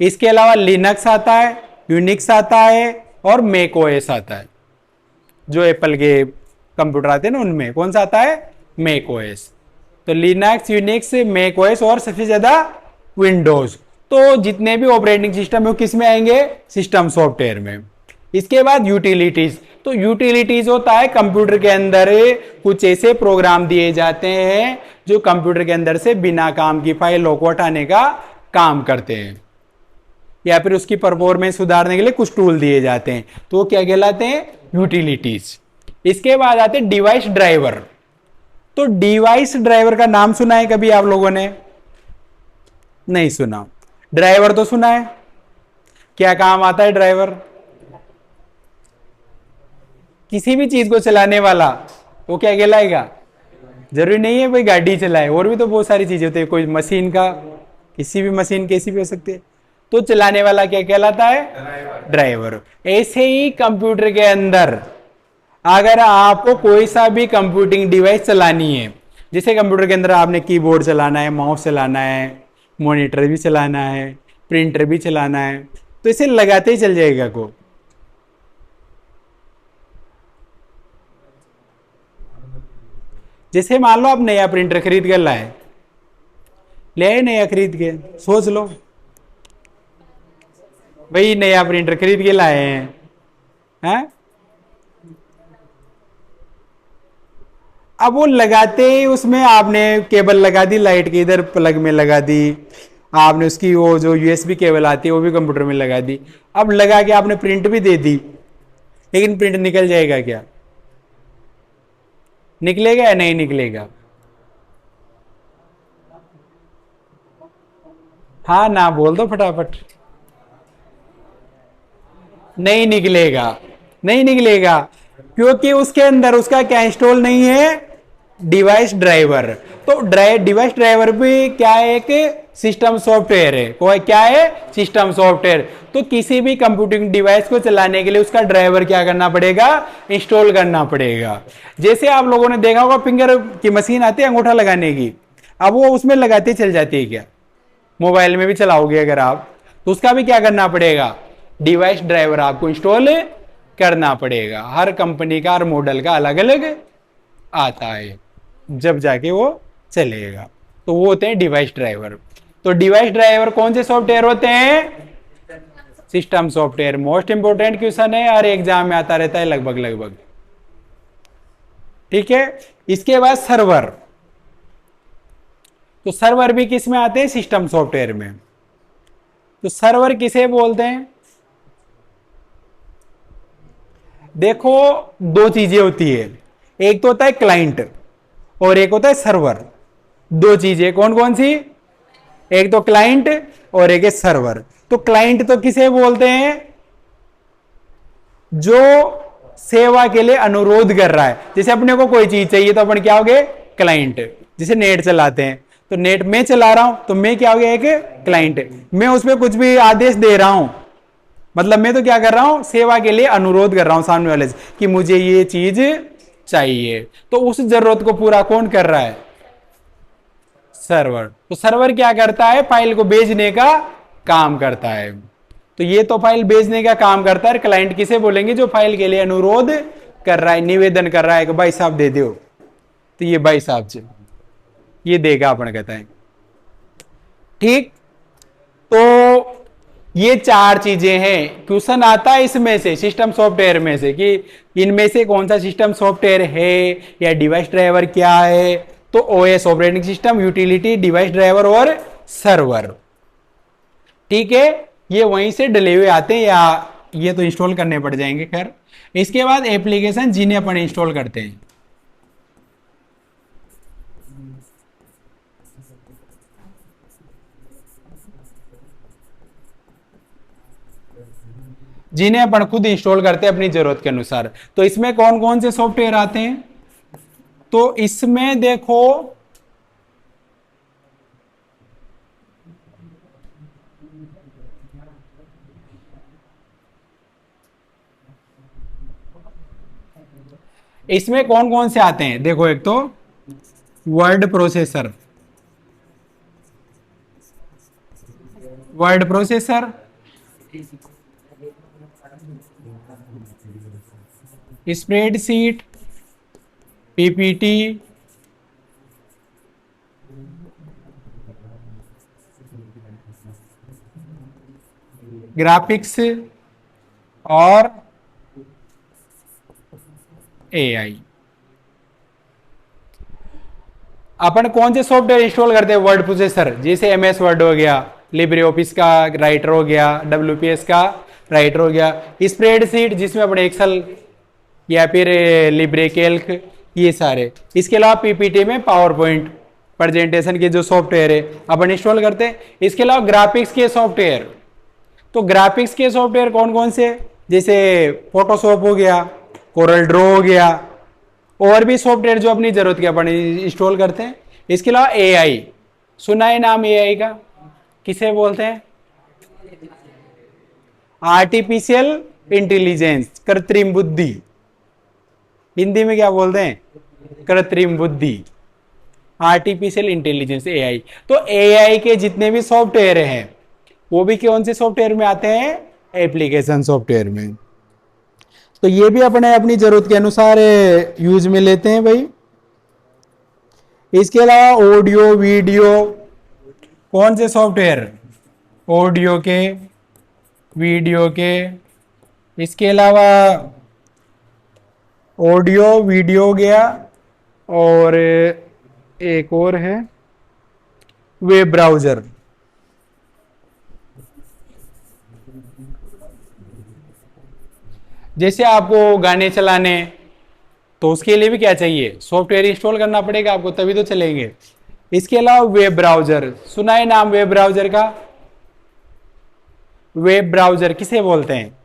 इसके अलावा लिनक्स आता है, यूनिक्स आता है, और मैक ओएस आता है। जो एप्पल के कंप्यूटर आते हैं ना उनमें कौन सा आता है, मैक ओएस। तो लिनक्स, यूनिक्स, मैक ओएस और सबसे ज्यादा विंडोज। तो जितने भी ऑपरेटिंग सिस्टम है वो किस में आएंगे, सिस्टम सॉफ्टवेयर में। इसके बाद यूटिलिटीज। तो यूटिलिटीज होता है कंप्यूटर के अंदर कुछ ऐसे प्रोग्राम दिए जाते हैं जो कंप्यूटर के अंदर से बिना काम की फाइलों को हटाने का काम करते हैं, या फिर उसकी परफॉर्मेंस सुधारने के लिए कुछ टूल दिए जाते हैं। तो वो क्या कहलाते हैं, यूटिलिटीज। इसके बाद आते हैं डिवाइस ड्राइवर। तो डिवाइस ड्राइवर का नाम सुना है कभी आप लोगों ने? नहीं सुना। ड्राइवर तो सुना है। क्या काम आता है ड्राइवर? किसी भी चीज को चलाने वाला वो क्या कहलाएगा? जरूरी नहीं है भाई गाड़ी चलाए, और भी तो बहुत सारी चीजें होती है। कोई मशीन का, किसी भी मशीन कैसी भी हो सकती है, तो चलाने वाला क्या कहलाता है, ड्राइवर। ऐसे ही कंप्यूटर के अंदर अगर आपको कोई सा भी कंप्यूटिंग डिवाइस चलानी है, जैसे कंप्यूटर के अंदर आपने कीबोर्ड चलाना है, माउस चलाना है, मॉनिटर भी चलाना है, प्रिंटर भी चलाना है, तो इसे लगाते ही चल जाएगा को। जैसे मान लो आप नया प्रिंटर खरीद कर लाए, ले आए नया खरीद के, सोच लो भाई नया प्रिंटर खरीद के लाए हैं, अब वो लगाते ही उसमें आपने केबल लगा दी, लाइट के इधर प्लग में लगा दी, आपने उसकी वो जो यूएसबी केबल आती है वो भी कंप्यूटर में लगा दी। अब लगा के आपने प्रिंट भी दे दी, लेकिन प्रिंट निकल जाएगा क्या? निकलेगा या नहीं निकलेगा? हाँ ना बोल दो फटाफट। नहीं निकलेगा, नहीं निकलेगा, क्योंकि उसके अंदर उसका क्या इंस्टॉल नहीं है? Device driver. तो डिवाइस ड्राइवर भी क्या है? एक सिस्टम सॉफ्टवेयर है। कोई क्या है? System software. तो किसी भी कंप्यूटिंग डिवाइस को चलाने के लिए उसका ड्राइवर क्या करना पड़ेगा? इंस्टॉल करना पड़ेगा। जैसे आप लोगों ने देखा होगा फिंगर की मशीन आती है अंगूठा लगाने की, अब वो उसमें लगाते चल जाती है क्या? मोबाइल में भी चलाओगे अगर आप, तो उसका भी क्या करना पड़ेगा? डिवाइस ड्राइवर आपको इंस्टॉल करना पड़ेगा। हर कंपनी का, हर मॉडल का अलग अलग आता है, जब जाके वो चलेगा। तो वो होते हैं डिवाइस ड्राइवर। तो डिवाइस ड्राइवर कौन से सॉफ्टवेयर होते हैं? System software. Most important question है, हर एग्जाम में आता रहता है लगभग लगभग। ठीक है। इसके बाद सर्वर। तो सर्वर भी किस में आते हैं? सिस्टम सॉफ्टवेयर में। तो सर्वर किसे बोलते हैं? देखो, दो चीजें होती है, एक तो होता है क्लाइंट और एक होता है सर्वर। दो चीजें कौन कौन सी? एक तो क्लाइंट और एक है सर्वर। तो क्लाइंट तो किसे बोलते हैं? जो सेवा के लिए अनुरोध कर रहा है। जैसे अपने को कोई चीज चाहिए तो अपन क्या हो गए? क्लाइंट। जैसे नेट चलाते हैं, तो नेट में चला रहा हूं तो मैं क्या हो गया? एक क्लाइंट। मैं उसमें कुछ भी आदेश दे रहा हूं, मतलब मैं तो क्या कर रहा हूं? सेवा के लिए अनुरोध कर रहा हूं सामने वाले से कि मुझे ये चीज चाहिए। तो उस जरूरत को पूरा कौन कर रहा है? सर्वर। तो सर्वर क्या करता है? फाइल को भेजने का काम करता है। तो ये तो फाइल भेजने का काम करता है। क्लाइंट किसे बोलेंगे? जो फाइल के लिए अनुरोध कर रहा है, निवेदन कर रहा है कि भाई साहब दे दो, तो ये भाई साहब से ये देगा, अपन कहता है। ठीक। तो ये चार चीजें हैं। क्वेश्चन आता है इसमें से, सिस्टम सॉफ्टवेयर में से, कि इनमें से कौन सा सिस्टम सॉफ्टवेयर है या डिवाइस ड्राइवर क्या है? तो OS operating system, utility, device driver और सर्वर। ठीक है। ये वहीं से डले हुए आते हैं, या ये तो इंस्टॉल करने पड़ जाएंगे। खैर, इसके बाद एप्लीकेशन जिन्हें अपन इंस्टॉल करते हैं, जिन्हें अपन खुद इंस्टॉल करते हैं अपनी जरूरत के अनुसार। तो इसमें कौन कौन से सॉफ्टवेयर आते हैं? तो इसमें देखो, इसमें कौन कौन से आते हैं? देखो, एक तो word processor, word processor, spreadsheet, PPT, graphics और एआई। अपन कौन से सॉफ्टवेयर इंस्टॉल करते हैं? वर्ड प्रोसेसर, जैसे एमएस वर्ड हो गया, लिब्रे ऑफिस का राइटर हो गया, डब्ल्यूपीएस का राइटर हो गया, स्प्रेडशीट जिसमें अपने एक्सेल या फिर लिब्रे कैल्क, ये सारे। इसके अलावा पीपीटी में पावर पॉइंट प्रेजेंटेशन के जो सॉफ्टवेयर है अपन इंस्टॉल करते हैं। इसके अलावा ग्राफिक्स के सॉफ्टवेयर। तो ग्राफिक्स के सॉफ्टवेयर कौन कौन से? जैसे फोटोशॉप हो गया, कोरल ड्रॉ हो गया, और भी सॉफ्टवेयर जो अपनी जरूरत के अपन इंस्टॉल करते हैं। इसके अलावा एआई, सुना है नाम एआई का? किसे बोलते हैं? आर्टिफिशियल इंटेलिजेंस, कृत्रिम बुद्धि। हिंदी में क्या बोलते हैं? कृत्रिम बुद्धि, आर्टिफिशियल इंटेलिजेंस, एआई। तो एआई के जितने भी सॉफ्टवेयर हैं वो भी कौन से सॉफ्टवेयर में आते हैं? एप्लीकेशन सॉफ्टवेयर में। तो ये भी अपने अपनी जरूरत के अनुसार यूज में लेते हैं भाई। इसके अलावा ऑडियो वीडियो, कौन से सॉफ्टवेयर? ऑडियो के, वीडियो के। इसके अलावा ऑडियो वीडियो हो गया, और एक और है वेब ब्राउजर। जैसे आपको गाने चलाने, तो उसके लिए भी क्या चाहिए, सॉफ्टवेयर इंस्टॉल करना पड़ेगा आपको, तभी तो चलेंगे। इसके अलावा वेब ब्राउजर, सुना है नाम वेब ब्राउजर का? वेब ब्राउजर किसे बोलते हैं?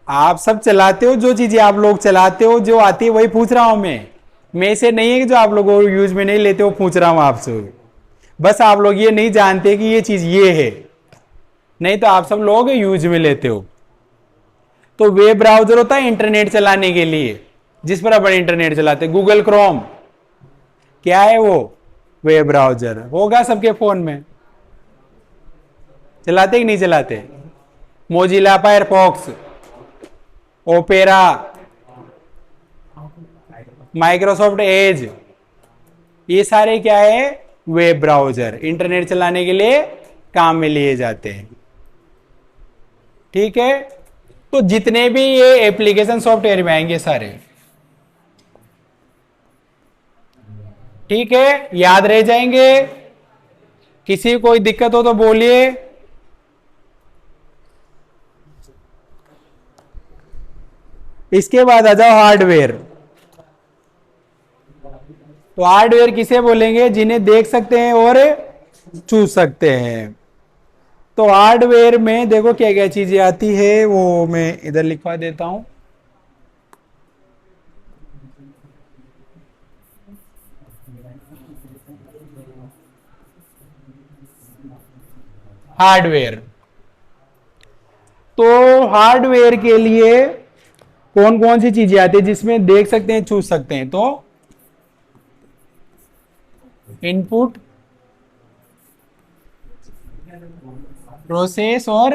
आप सब चलाते हो, जो चीजें आप लोग चलाते हो जो आती है वही पूछ रहा हूं मैं से नहीं है कि जो आप लोग यूज में नहीं लेते हो पूछ रहा हूं आपसे। बस आप लोग ये नहीं जानते कि ये चीज ये है, नहीं तो आप सब लोग यूज में लेते हो। तो वेब ब्राउजर होता है इंटरनेट चलाने के लिए, जिस पर अपन इंटरनेट चलाते, गूगल क्रोम क्या है वो, वेब ब्राउजर होगा सबके फोन में, चलाते कि नहीं चलाते? Mozilla Firefox, opera, Microsoft Edge, ये सारे क्या है, वेब ब्राउजर इंटरनेट चलाने के लिए काम में लिए जाते हैं। ठीक है, तो जितने भी ये एप्लीकेशन सॉफ्टवेयर में आएंगे सारे, ठीक है, याद रह जाएंगे। किसी को कोई दिक्कत हो तो बोलिए। इसके बाद आ जाओ हार्डवेयर। तो हार्डवेयर किसे बोलेंगे, जिन्हें देख सकते हैं और छू सकते हैं। तो हार्डवेयर में देखो क्या क्या चीजें आती है, वो मैं इधर लिखवा देता हूं। हार्डवेयर, तो हार्डवेयर के लिए कौन कौन सी चीजें आती है जिसमें देख सकते हैं छू सकते हैं? तो इनपुट, प्रोसेस और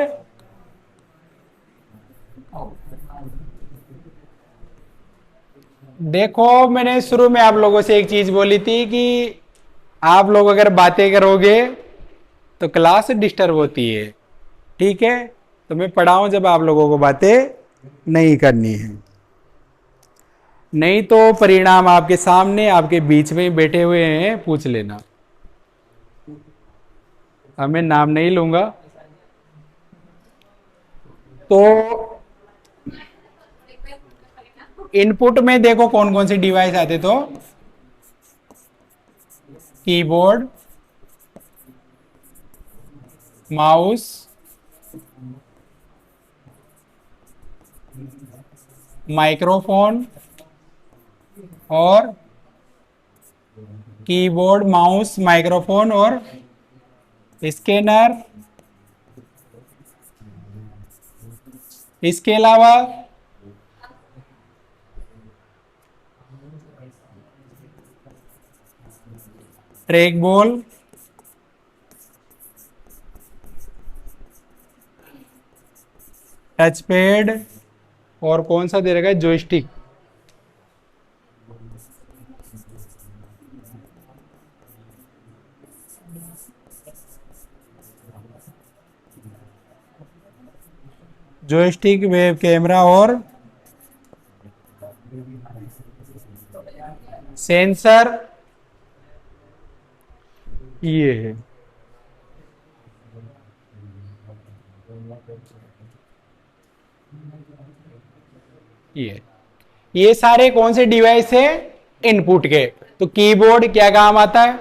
देखो, मैंने शुरू में आप लोगों से एक चीज बोली थी कि आप लोग अगर बातें करोगे तो क्लास डिस्टर्ब होती है। ठीक है, तो मैं पढ़ाऊं जब आप लोगों को बातें नहीं करनी है, नहीं तो परिणाम आपके सामने आपके बीच में ही बैठे हुए हैं, पूछ लेना। अब मैं नाम नहीं लूंगा। तो इनपुट में देखो कौन कौन से डिवाइस आते, तो कीबोर्ड, माउस, माइक्रोफोन और कीबोर्ड, माउस, माइक्रोफोन और स्कैनर। इसके अलावा ट्रैक बॉल, टच पैड और कौन सा दे रखा है, जॉयस्टिक। जॉयस्टिक, वेब कैमरा और सेंसर, ये है। ये सारे कौन से डिवाइस है, इनपुट के। तो कीबोर्ड क्या काम आता है,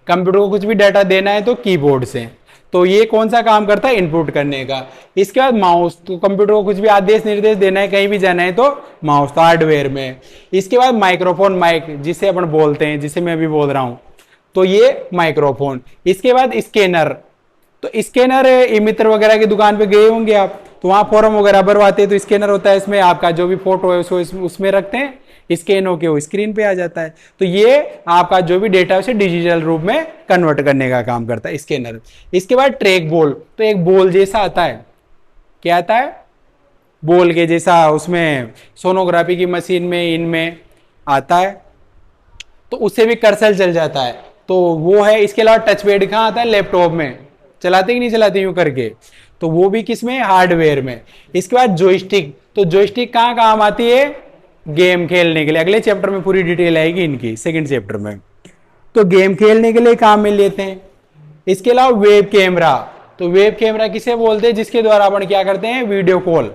कंप्यूटर को कुछ भी डाटा देना है तो कीबोर्ड से, तो ये कौन सा काम करता है, इनपुट करने का। इसके बाद माउस, तो कंप्यूटर को कुछ भी आदेश निर्देश देना है, कहीं भी जाना है तो माउस, तो हार्डवेयर में। इसके बाद माइक्रोफोन, माइक जिसे अपन बोलते हैं, जिसे मैं अभी बोल रहा हूं, तो ये माइक्रोफोन। इसके बाद स्कैनर, तो स्कैनर मित्र वगैरह की दुकान पे गए होंगे आप, तो वहां फॉर्म वगैरह भरवाते हैं, तो स्कैनर होता है, इसमें आपका जो भी फोटो है उसको उसमें रखते हैं, स्कैन होके वो स्क्रीन पे आ जाता है। तो ये आपका जो भी डेटा है उसे डिजिटल रूप में कन्वर्ट करने का काम करता है स्कैनर। इसके बाद ट्रैक बॉल, तो एक बॉल जैसा आता है, क्या आता है, बॉल के जैसा, उसमें सोनोग्राफी की मशीन में, इनमें आता है, तो उससे भी कर्सर चल जाता है, तो वो है। इसके अलावा टच पैड कहाँ आता है, लैपटॉप में, चलाते कि नहीं चलाते यूं करके, तो वो भी किसमें, हार्डवेयर में। इसके बाद जॉयस्टिक, तो जॉयस्टिक कहाँ काम आती है, गेम खेलने के लिए। अगले चैप्टर में पूरी डिटेल आएगी इनकी, सेकंड चैप्टर में। तो गेम खेलने के लिए काम में लेते हैं। इसके अलावा वेब कैमरा, तो वेब कैमरा किसे बोलते हैं, जिसके द्वारा अपन क्या करते हैं, वीडियो कॉल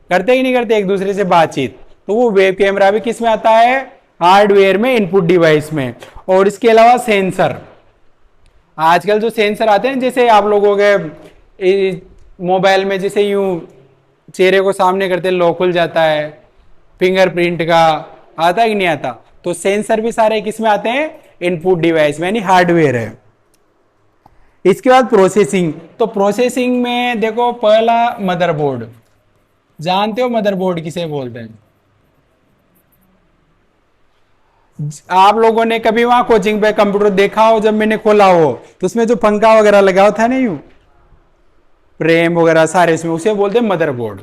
करते ही नहीं करते एक दूसरे से बातचीत, तो वो वेब कैमरा भी किस में आता है, हार्डवेयर में, इनपुट डिवाइस में। और इसके अलावा सेंसर, आजकल जो सेंसर आते हैं, जैसे आप लोगों के मोबाइल में जैसे यूं चेहरे को सामने करते लॉक खुल जाता है, फिंगरप्रिंट का आता है कि नहीं आता, तो सेंसर भी सारे किस में आते हैं, इनपुट डिवाइस में, यानी हार्डवेयर है। इसके बाद प्रोसेसिंग, तो प्रोसेसिंग में देखो पहला मदरबोर्ड, जानते हो मदरबोर्ड किसे बोलते हैं, आप लोगों ने कभी वहां कोचिंग पे कंप्यूटर देखा हो, जब मैंने खोला हो तो उसमें जो पंखा वगैरह लगा होता है ना, यूं फ्रेम वगैरह सारे इसमें, उसे बोलते हैं मदरबोर्ड।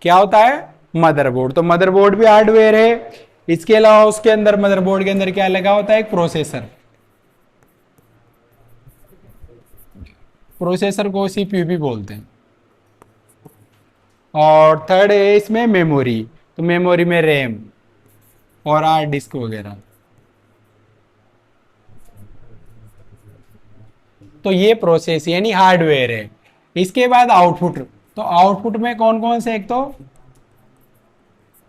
क्या होता है, मदरबोर्ड। तो मदरबोर्ड भी हार्डवेयर है। इसके अलावा उसके अंदर, मदरबोर्ड के अंदर क्या लगा होता है, एक प्रोसेसर, प्रोसेसर को सीपीयू भी बोलते हैं। और थर्ड है इसमें मेमोरी, तो मेमोरी में रैम और हार्ड डिस्क वगैरह। तो ये प्रोसेस यानी हार्डवेयर है। इसके बाद आउटपुट, तो आउटपुट में कौन कौन से, एक तो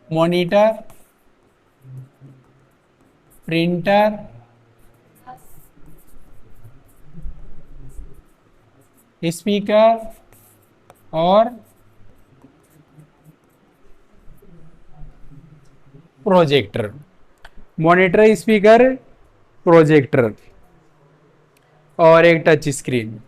मॉनिटर, प्रिंटर, स्पीकर और प्रोजेक्टर। मॉनिटर, स्पीकर, प्रोजेक्टर और एक टच स्क्रीन।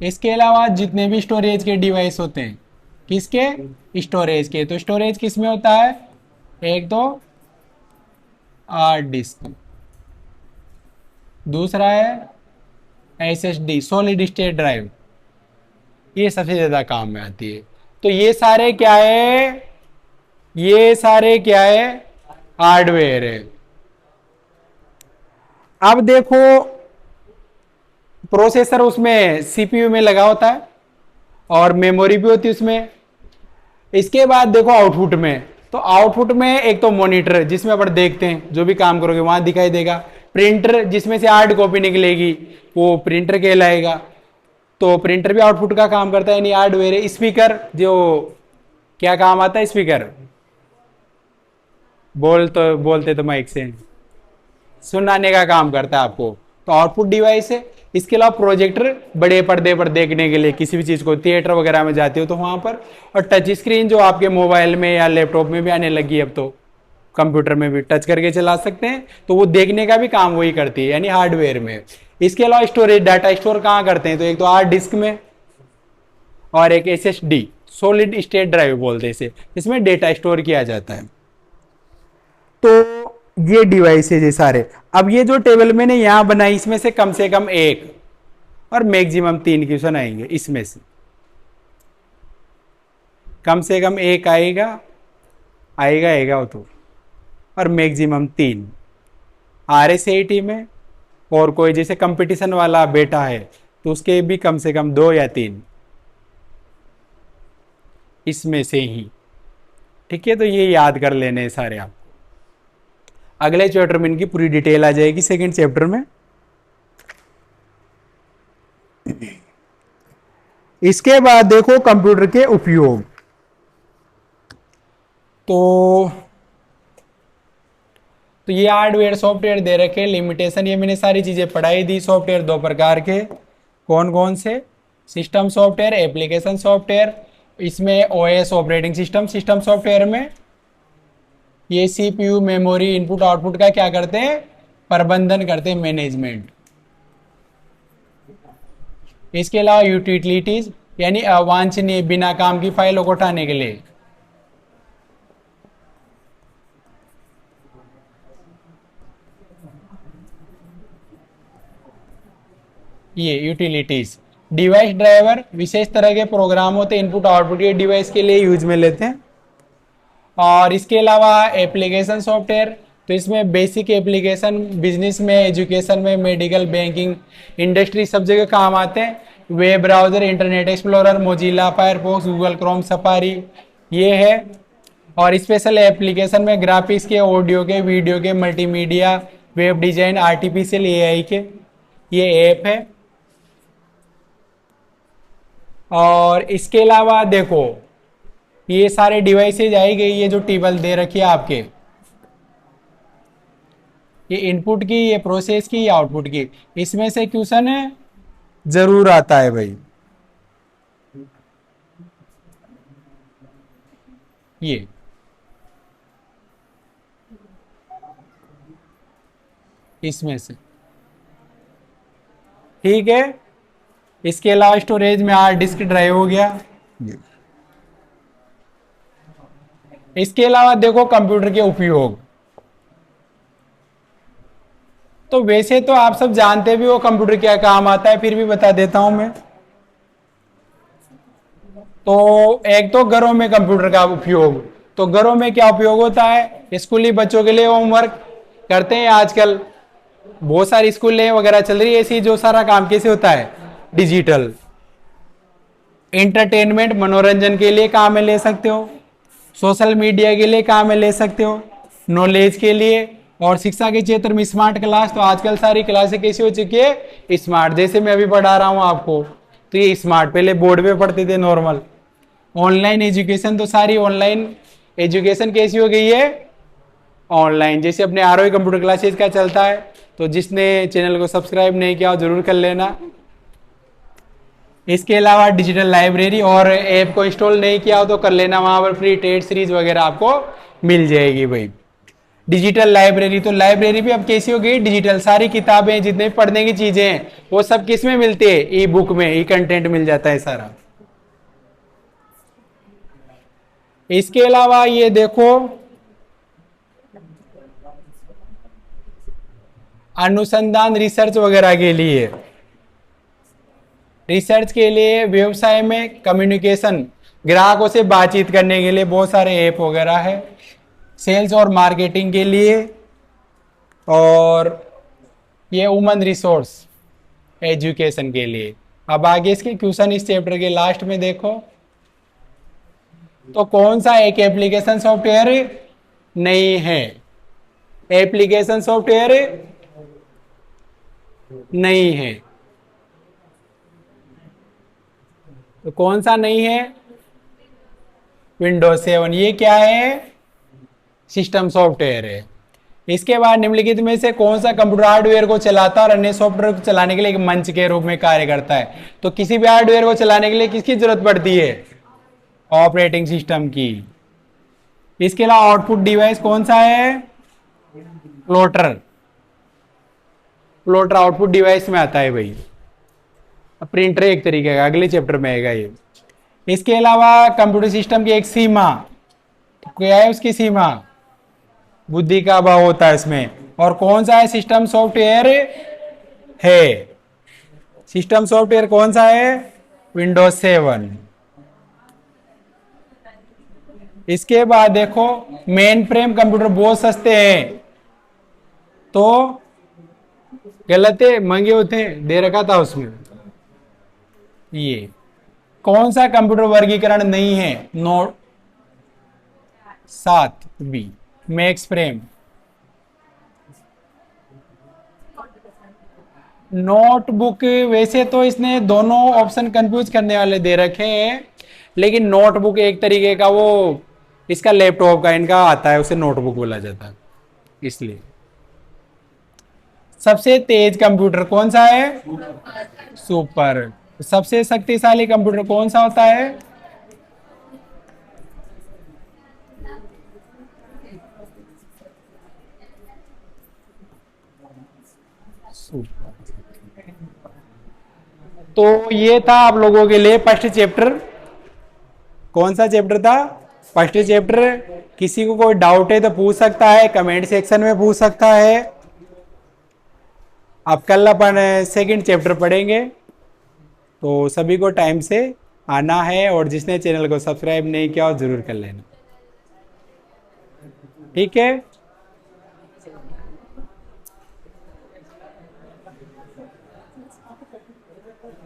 इसके अलावा जितने भी स्टोरेज के डिवाइस होते हैं, किसके, स्टोरेज के, तो स्टोरेज किस में होता है, एक तो हार्ड डिस्क, दूसरा है एसएसडी, सॉलिड स्टेट ड्राइव, ये सबसे ज्यादा काम में आती है। तो ये सारे क्या है, ये सारे क्या है, हार्डवेयर है। अब देखो प्रोसेसर उसमें सीपीयू में लगा होता है और मेमोरी भी होती है उसमें। इसके बाद देखो आउटपुट में, तो आउटपुट में एक तो मॉनिटर, जिसमें अपन देखते हैं जो भी काम करोगे वहां दिखाई देगा, प्रिंटर जिसमें से हार्ड कॉपी निकलेगी वो प्रिंटर कहलाएगा, तो प्रिंटर भी आउटपुट का काम करता है, यानी हार्डवेयर है। स्पीकर जो क्या काम आता है, स्पीकर बोलते तो माइक से सुनाने का काम करता है आपको, तो आउटपुट डिवाइस है। इसके अलावा प्रोजेक्टर, बड़े पर्दे पर देखने के लिए, किसी भी चीज को थिएटर वगैरह में जाते हो तो वहां पर। और टच स्क्रीन जो आपके मोबाइल में या लैपटॉप में भी आने लगी, अब तो कंप्यूटर में भी टच करके चला सकते हैं, तो वो देखने का भी काम वही करती है, यानी हार्डवेयर में। इसके अलावा स्टोरेज, डाटा स्टोर कहाँ करते हैं, तो एक तो हार्ड डिस्क में और एक एसएसडी, सॉलिड स्टेट ड्राइव बोलते हैं इसे, इसमें डेटा स्टोर किया जाता है। तो ये डिवाइस है ये सारे। अब ये जो टेबल मैंने यहां बनाई, इसमें से कम एक और मैक्सिमम 3 क्वेश्चन आएंगे, इसमें से कम से कम एक आएगा वो तो, और मैक्सिमम 3 RSAT में। और कोई जैसे कंपटीशन वाला बेटा है तो उसके भी कम से कम 2 या 3 इसमें से ही। ठीक है, तो ये याद कर लेने सारे आप। अगले चैप्टर में इनकी पूरी डिटेल आ जाएगी, सेकंड चैप्टर में। इसके बाद देखो कंप्यूटर के उपयोग, तो ये हार्डवेयर सॉफ्टवेयर दे रखे, लिमिटेशन, ये मैंने सारी चीजें पढ़ाई दी। सॉफ्टवेयर 2 प्रकार के, कौन कौन से, सिस्टम सॉफ्टवेयर, एप्लीकेशन सॉफ्टवेयर। इसमें OS, operating system, system software में ये सीपीयू, मेमोरी, इनपुट आउटपुट का क्या करते हैं, प्रबंधन करते हैं, मैनेजमेंट। इसके अलावा यूटिलिटीज, यानी अवांछनीय बिना काम की फाइलों को उठाने के लिए। ये यूटिलिटीज। डिवाइस ड्राइवर, विशेष तरह के प्रोग्राम होते हैं इनपुट आउटपुट के डिवाइस के लिए यूज में लेते हैं। और इसके अलावा एप्लीकेशन सॉफ्टवेयर, तो इसमें बेसिक एप्लीकेशन बिजनेस में, एजुकेशन में, मेडिकल, बैंकिंग, इंडस्ट्री, सब जगह काम आते हैं। Web browser, internet explorer, Mozilla, Firefox, Google Chrome, safari, ये है। और स्पेशल एप्लीकेशन में ग्राफिक्स के, ऑडियो के, वीडियो के, multimedia, web design, artificial AI के ये ऐप है। और इसके अलावा देखो ये सारे डिवाइसेज आई गई, ये जो टेबल दे रखी है आपके, ये इनपुट की, ये प्रोसेस की, ये आउटपुट की, इसमें से क्वेश्चन जरूर आता है भाई। ये इसमें से, ठीक है। इसके अलावा स्टोरेज में हार्ड डिस्क ड्राइव हो गया। इसके अलावा देखो कंप्यूटर के उपयोग, तो वैसे तो आप सब जानते भी हो कंप्यूटर क्या काम आता है, फिर भी बता देता हूं मैं। तो एक तो घरों में कंप्यूटर का उपयोग, तो घरों में क्या उपयोग होता है, स्कूली बच्चों के लिए होमवर्क करते हैं आजकल, बहुत सारी स्कूलें वगैरह चल रही है ऐसी, जो सारा काम कैसे होता है डिजिटल। एंटरटेनमेंट, मनोरंजन के लिए काम में ले सकते हो, सोशल मीडिया के लिए काम में ले सकते हो, नॉलेज के लिए, और शिक्षा के क्षेत्र में स्मार्ट क्लास, तो आजकल सारी क्लासें कैसी हो चुकी है स्मार्ट, जैसे मैं अभी पढ़ा रहा हूं आपको, तो ये स्मार्ट, पहले बोर्ड पे पढ़ते थे नॉर्मल। ऑनलाइन एजुकेशन, तो सारी ऑनलाइन एजुकेशन कैसी हो गई है ऑनलाइन, जैसे अपने आरओई कंप्यूटर क्लासेज का चलता है। तो जिसने चैनल को सब्सक्राइब नहीं किया जरूर कर लेना। इसके अलावा डिजिटल लाइब्रेरी, और ऐप को इंस्टॉल नहीं किया हो तो कर लेना, वहां पर फ्री टेट सीरीज वगैरह आपको मिल जाएगी भाई। डिजिटल लाइब्रेरी, तो लाइब्रेरी भी अब कैसी हो गई डिजिटल, सारी किताबें जितने पढ़ने की चीजें हैं वो सब किस में मिलती है, ई बुक में, ई कंटेंट मिल जाता है सारा। इसके अलावा ये देखो अनुसंधान, रिसर्च वगैरह के लिए, रिसर्च के लिए, व्यवसाय में कम्युनिकेशन, ग्राहकों से बातचीत करने के लिए बहुत सारे ऐप वगैरह है, सेल्स और मार्केटिंग के लिए, और ये ह्यूमन रिसोर्स एजुकेशन के लिए। अब आगे इसके क्वेश्चन इस चैप्टर के लास्ट में देखो, तो कौन सा एक एप्लीकेशन सॉफ्टवेयर नहीं है, एप्लीकेशन सॉफ्टवेयर नहीं है, तो कौन सा नहीं है, विंडोज 7, ये क्या है सिस्टम सॉफ्टवेयर है। इसके बाद निम्नलिखित में से कौन सा कंप्यूटर हार्डवेयर को चलाता है और अन्य सॉफ्टवेयर को चलाने के लिए एक मंच के रूप में कार्य करता है। तो किसी भी हार्डवेयर को चलाने के लिए किसकी जरूरत पड़ती है, ऑपरेटिंग सिस्टम की। इसके अलावा आउटपुट डिवाइस कौन सा है, प्लॉटर, प्लॉटर आउटपुट डिवाइस में आता है भाई। प्रिंटर एक तरीके का, अगले चैप्टर में आएगा ये। इसके अलावा कंप्यूटर सिस्टम की एक सीमा, तो क्या है उसकी सीमा, बुद्धि का अभाव होता है इसमें। और कौन सा है सिस्टम सॉफ्टवेयर है, सिस्टम सॉफ्टवेयर कौन सा है, विंडोज 7। इसके बाद देखो मेन फ्रेम कंप्यूटर बहुत सस्ते हैं, तो गलत है, महंगे होते हैं, दे रखा था उसमें। ये कौन सा कंप्यूटर वर्गीकरण नहीं है, note 7B max frame. Notebook, वैसे तो इसने दोनों ऑप्शन कंफ्यूज करने वाले दे रखे हैं, लेकिन नोटबुक एक तरीके का वो इसका लैपटॉप का इनका आता है, उसे नोटबुक बोला जाता है इसलिए। सबसे तेज कंप्यूटर कौन सा है, सुपर। सबसे शक्तिशाली कंप्यूटर कौन सा होता है, सुपर। तो ये था आप लोगों के लिए फर्स्ट चैप्टर। कौन सा चैप्टर था, फर्स्ट चैप्टर। किसी को कोई डाउट है तो पूछ सकता है, कमेंट सेक्शन में पूछ सकता है। अब कल अपन सेकंड चैप्टर पढ़ेंगे, तो सभी को टाइम से आना है, और जिसने चैनल को सब्सक्राइब नहीं किया हो जरूर कर लेना, ठीक है।